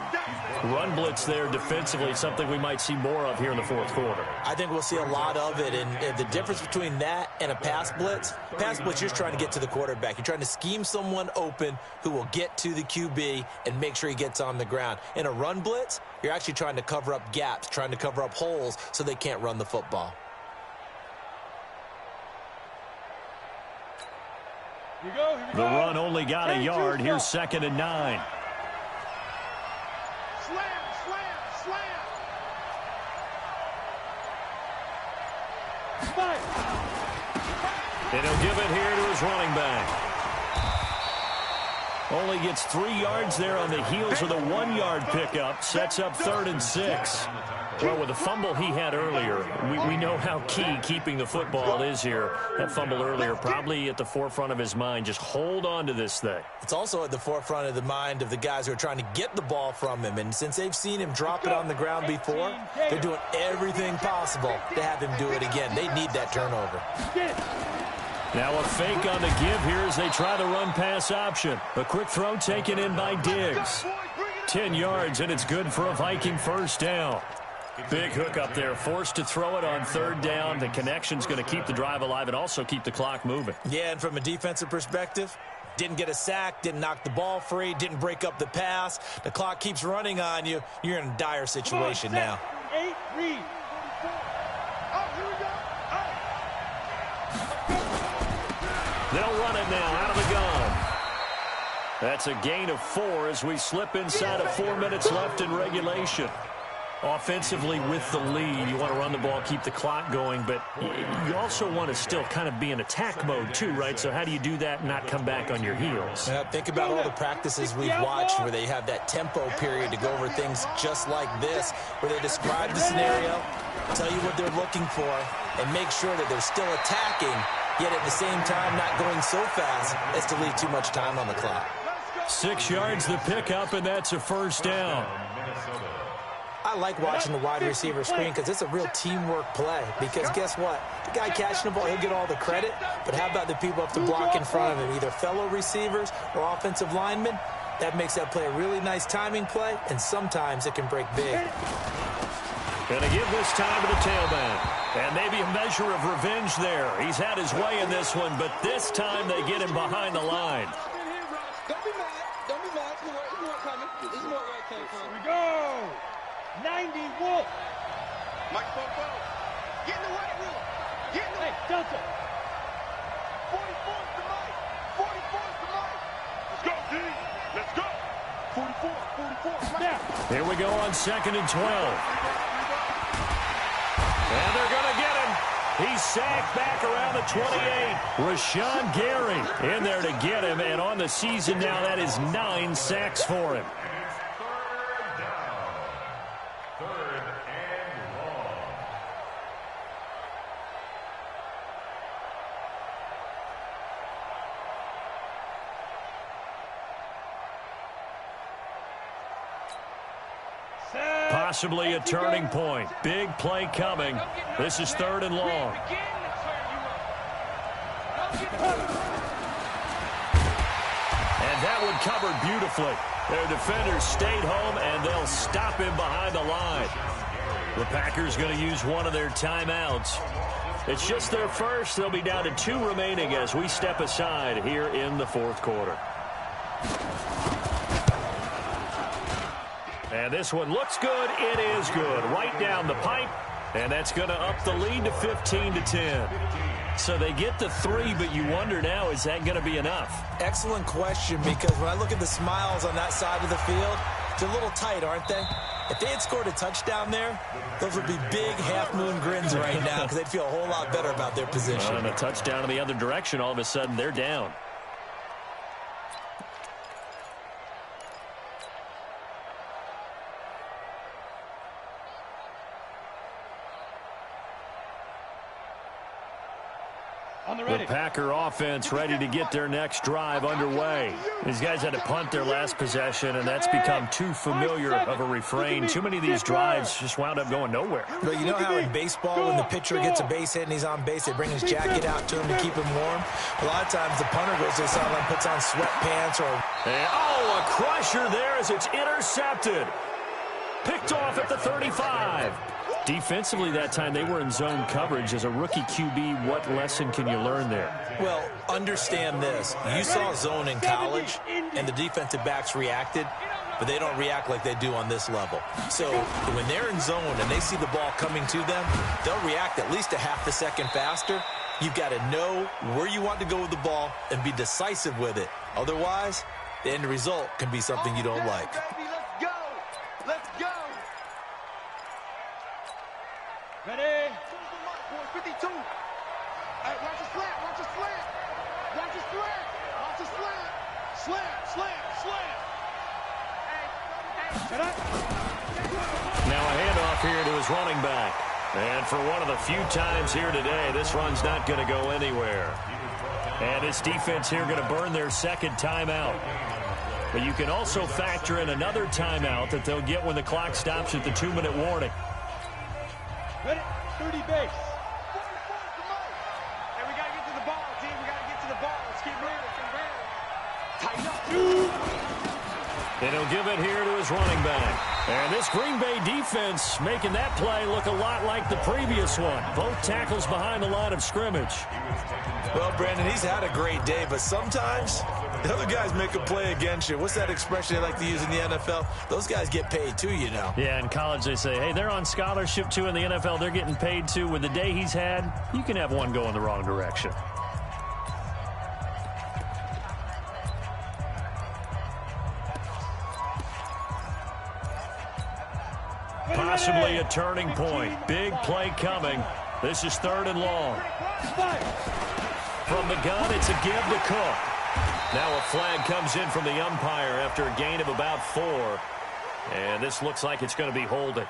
Run blitz there defensively, something we might see more of here in the 4th quarter. I think we'll see a lot of it, and the difference between that and a pass blitz, you're just trying to get to the quarterback. You're trying to scheme someone open who will get to the QB and make sure he gets on the ground. In a run blitz, you're actually trying to cover up gaps, trying to cover up holes so they can't run the football. Here we go. The run only got a yard. Here's 2nd and 9. Slam. And he'll give it here to his running back. Only only gets 3 yards there on the heels of the 1-yard pickup. Sets up 3rd and 6. Well, with the fumble he had earlier, we know how key keeping the football is here. That fumble earlier probably at the forefront of his mind. Just hold on to this thing. It's also at the forefront of the mind of the guys who are trying to get the ball from him. And since they've seen him drop it on the ground before, they're doing everything possible to have him do it again. They need that turnover. Now a fake on the give here as they try the run-pass option. A quick throw taken in by Diggs. 10 yards, and it's good for a Viking first down. Big hook up there, forced to throw it on 3rd down. The connection's going to keep the drive alive and also keep the clock moving. Yeah, and from a defensive perspective, didn't get a sack, didn't knock the ball free, didn't break up the pass. The clock keeps running on you. You're in a dire situation now. 8, read. Oh, here we go. They'll run it now out of the gun. That's a gain of 4 as we slip inside of 4 minutes left in regulation. Offensively with the lead, you want to run the ball, keep the clock going, but you also want to still kind of be in attack mode too, right? So how do you do that and not come back on your heels? Yeah, think about all the practices we've watched where they have that tempo period to go over things just like this, where they describe the scenario, tell you what they're looking for, and make sure that they're still attacking, yet at the same time not going so fast as to leave too much time on the clock. 6 yards the pickup, and that's a first down. I like watching the wide receiver screen because it's a real teamwork play. Because guess what? The guy catching the ball, he'll get all the credit. But how about the people up to block in front of him, either fellow receivers or offensive linemen? That makes that play a really nice timing play, and sometimes it can break big. Going to give this time to the tailback. And maybe a measure of revenge there. He's had his way in this one, but this time they get him behind the line. Don't be mad. Don't be mad. It's more coming. It's more where it came from. Here we go. 90 Wolf. Mike Popo. Get in the way, Wolf. Get in the way. Hey, Delta. 44's the Mike. 44's the Mike. Let's go, D. Let's go. 44. Now. Here we go on 2nd and 12. And they're going to get him. He's sacked back around the 28. Rashawn Gary in there to get him. And on the season now, that is 9 sacks for him. Possibly a turning point. Big play coming. This is 3rd and long. And that one covered beautifully. Their defenders stayed home, and they'll stop him behind the line. The Packers going to use one of their timeouts. It's just their first. They'll be down to 2 remaining as we step aside here in the 4th quarter. And this one looks good. It is good. Right down the pipe. And that's going to up the lead to 15-10. So they get the 3, but you wonder now, is that going to be enough? Excellent question, because when I look at the smiles on that side of the field, they're a little tight, aren't they? If they had scored a touchdown there, those would be big half-moon grins right now because they'd feel a whole lot better about their position. And a touchdown in the other direction, all of a sudden they're down. The Packer offense ready to get their next drive underway. These guys had to punt their last possession, and that's become too familiar of a refrain. Too many of these drives just wound up going nowhere. But you know how in baseball, when the pitcher gets a base hit and he's on base, they bring his jacket out to him to keep him warm? A lot of times the punter goes to the sideline, puts on sweatpants or... And, oh, a crusher there as it's intercepted. Picked off at the 35. Defensively that time, they were in zone coverage. As a rookie QB, what lesson can you learn there? Well, understand this. You saw zone in college, and the defensive backs reacted, but they don't react like they do on this level. So when they're in zone and they see the ball coming to them, they'll react at least a half a second faster. You've got to know where you want to go with the ball and be decisive with it. Otherwise, the end result can be something you don't like. Baby, let's go. Let's go. Ready? 52. Hey, watch the slant. Watch the slant. Watch the slant. Watch the slant. Slant, slant, Now a handoff here to his running back. And for one of the few times here today, this run's not going to go anywhere. And this defense here going to burn their second timeout. But you can also factor in another timeout that they'll get when the clock stops at the 2-minute warning. Ready? 30 base. Hey, we got to get to the ball, team. We got to get to the ball. Let's keep moving. Tighten up. And he'll give it here to his running back. And this Green Bay defense making that play look a lot like the previous one. Both tackles behind the line of scrimmage. Well, Brandon, he's had a great day, but sometimes the other guys make a play against you. What's that expression they like to use in the NFL? Those guys get paid too, you know. Yeah, in college they say, hey, they're on scholarship too. In the NFL, they're getting paid too. With the day he's had, you can have one go in the wrong direction. Possibly a turning point. Big play coming. This is 3rd and long. From the gun, it's a give to Cook. Now a flag comes in from the umpire after a gain of about 4. And this looks like it's going to be holding.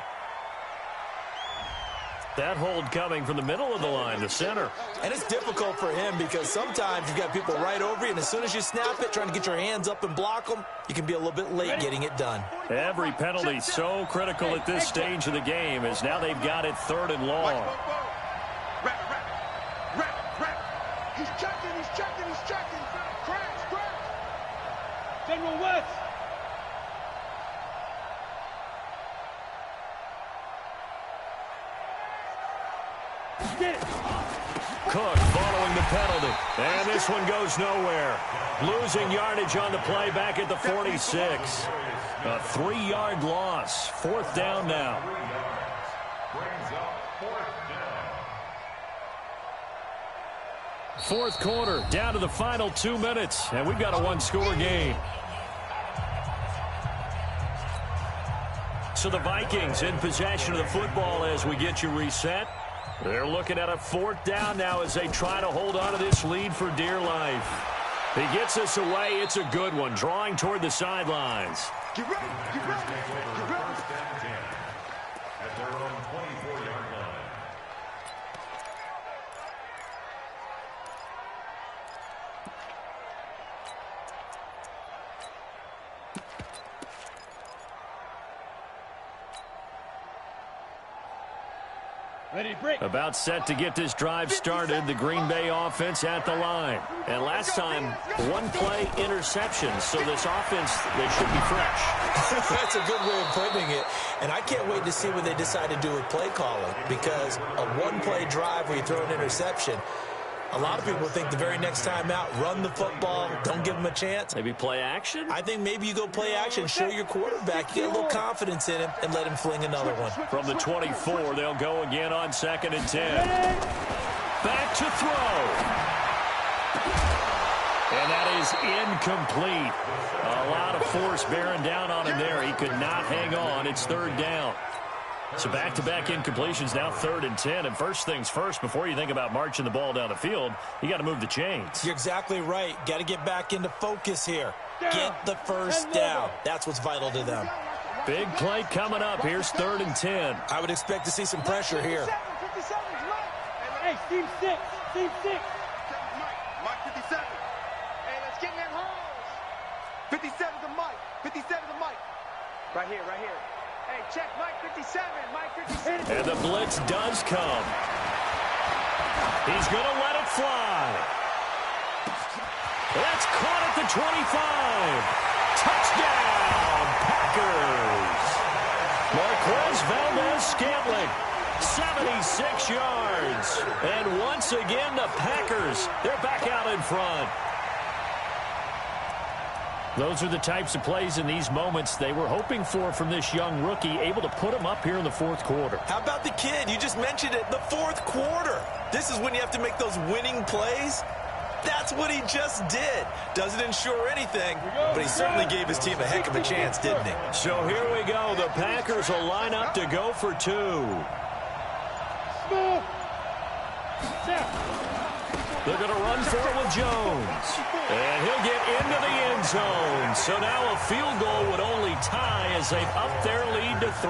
That hold coming from the middle of the line, the center. And it's difficult for him because sometimes you've got people right over you, and as soon as you snap it, trying to get your hands up and block them, you can be a little bit late getting it done. Every penalty so critical at this stage of the game as now they've got it 3rd and long. He's checking. Crash. General West. Cook following the penalty. And this one goes nowhere. Losing yardage on the play back at the 46. A 3-yard loss. 4th down now. Brings up 4th down. 4th quarter, down to the final 2 minutes. And we've got a 1-score game. So the Vikings in possession of the football as we get you reset. They're looking at a 4th down now as they try to hold on to this lead for dear life. He gets us away. It's a good one. Drawing toward the sidelines. Get ready. First and 10 at their own 24-yard line. Ready, break. About set to get this drive started. The Green Bay offense at the line. And last time, 1-play interception. So this offense, they should be fresh. That's a good way of putting it. And I can't wait to see what they decide to do with play calling, because a 1-play drive where you throw an interception, a lot of people think the very next time out, run the football, don't give them a chance. Maybe play action? I think maybe you go play action, show your quarterback, get a little confidence in him, and let him fling another one. From the 24, they'll go again on 2nd and 10. Back to throw. And that is incomplete. A lot of force bearing down on him there. He could not hang on. It's 3rd down. So back-to-back incompletions, now 3rd and 10. And first things first, before you think about marching the ball down the field, you got to move the chains. You're exactly right. Got to get back into focus here. Get the first down. That's what's vital to them. Big play coming up. Here's 3rd and 10. I would expect to see some pressure here. Hey, team 6. Mike, 57. Hey, let's get in that holes. 57 to Mike. 57 to Mike. Right here. Hey, check Mike 57. Mike 57. And the blitz does come. He's going to let it fly. That's caught at the 25. Touchdown, Packers. Marquez Valdez-Scantling, 76 yards. And once again, the Packers, they're back out in front. Those are the types of plays in these moments they were hoping for from this young rookie, able to put him up here in the 4th quarter. How about the kid? You just mentioned it, the 4th quarter. This is when you have to make those winning plays. That's what he just did. Doesn't ensure anything, but he certainly gave his team a heck of a chance, didn't he? So here we go. The Packers will line up to go for 2. They're going to run for it with Jones. And he'll get into the end end zone. So now a field goal would only tie as they've upped their lead to 3.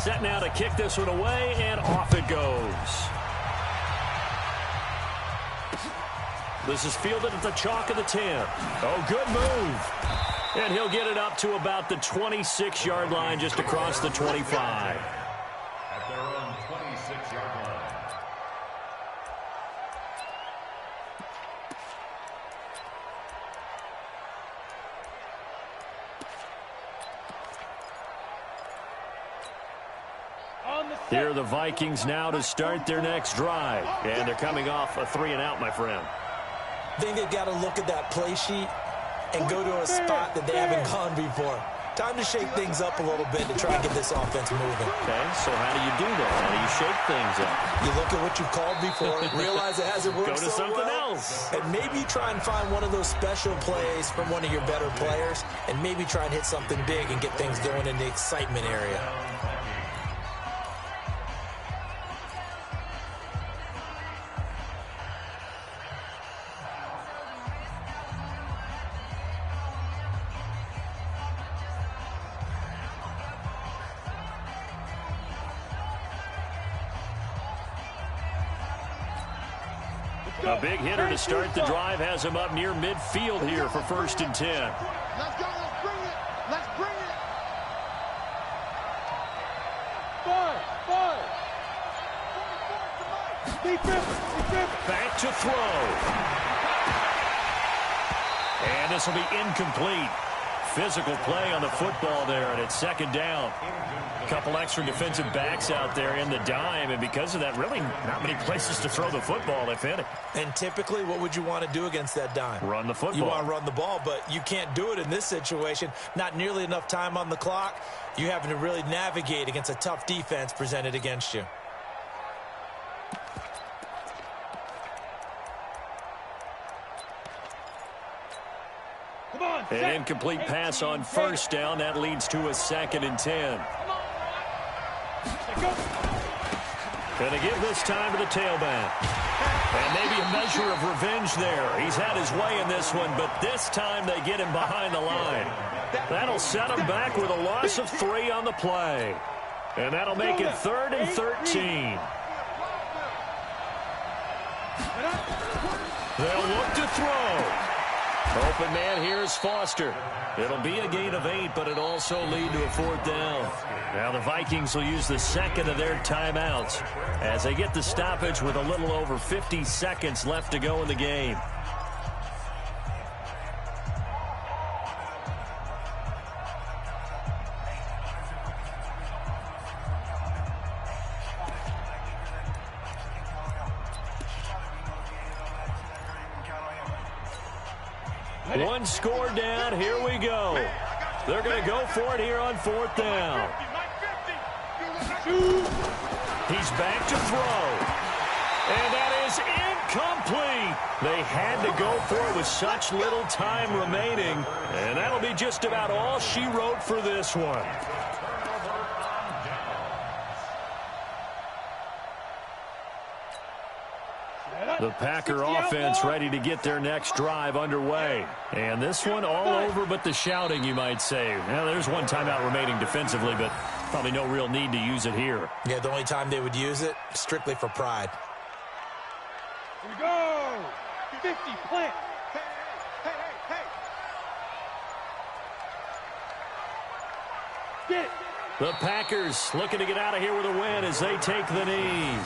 Set now to kick this one away, and off it goes. This is fielded at the chalk of the 10. Oh, good move. And he'll get it up to about the 26-yard line, just across the 25. At their own 26-yard line. Here are the Vikings now to start their next drive. And they're coming off a 3-and-out, my friend. I think they've got to look at that play sheet and go to a spot that they haven't gone before. Time to shake things up a little bit to try and get this offense moving. Okay, so how do you do that? How do you shake things up? You look at what you've called before, realize it hasn't worked Go to so something well, else. and maybe try and find one of those special plays from one of your better players, and maybe try and hit something big and get things going in the excitement area. A big hitter to start the drive has him up near midfield here for 1st and 10. Let's go. Let's bring it. Let's bring it. 5. Defense. Back to throw. And this will be incomplete. Physical play on the football there, and it's 2nd down. A couple extra defensive backs out there in the dime, and because of that, really not many places to throw the football, if any. And typically, what would you want to do against that dime? Run the football. You want to run the ball, but you can't do it in this situation. Not nearly enough time on the clock. You're having to really navigate against a tough defense presented against you. An incomplete pass on 1st down. That leads to a 2nd and 10. Going to give this time to the tailback. And maybe a measure of revenge there. He's had his way in this one, but this time they get him behind the line. That'll set him back with a loss of 3 on the play. And that'll make it 3rd and 13. They'll look to throw. Open man here is Foster. It'll be a gain of 8, but it'll also lead to a 4th down. Now the Vikings will use the 2nd of their timeouts as they get the stoppage with a little over 50 seconds left to go in the game. One score down. Here we go. They're going to go for it here on 4th down. He's back to throw. And that is incomplete. They had to go for it with such little time remaining. And that'll be just about all she wrote for this one. The Packer offense ready to get their next drive underway. And this one all over but the shouting, you might say. Well, there's one timeout remaining defensively, but probably no real need to use it here. Yeah, the only time they would use it, strictly for pride. Here we go. 50, plant. Hey. Get it. The Packers looking to get out of here with a win as they take the knee.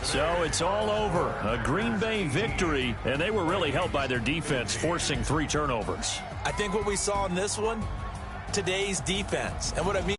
So it's all over. A Green Bay victory, and they were really helped by their defense, forcing 3 turnovers. I think what we saw in this one, today's defense. And what I mean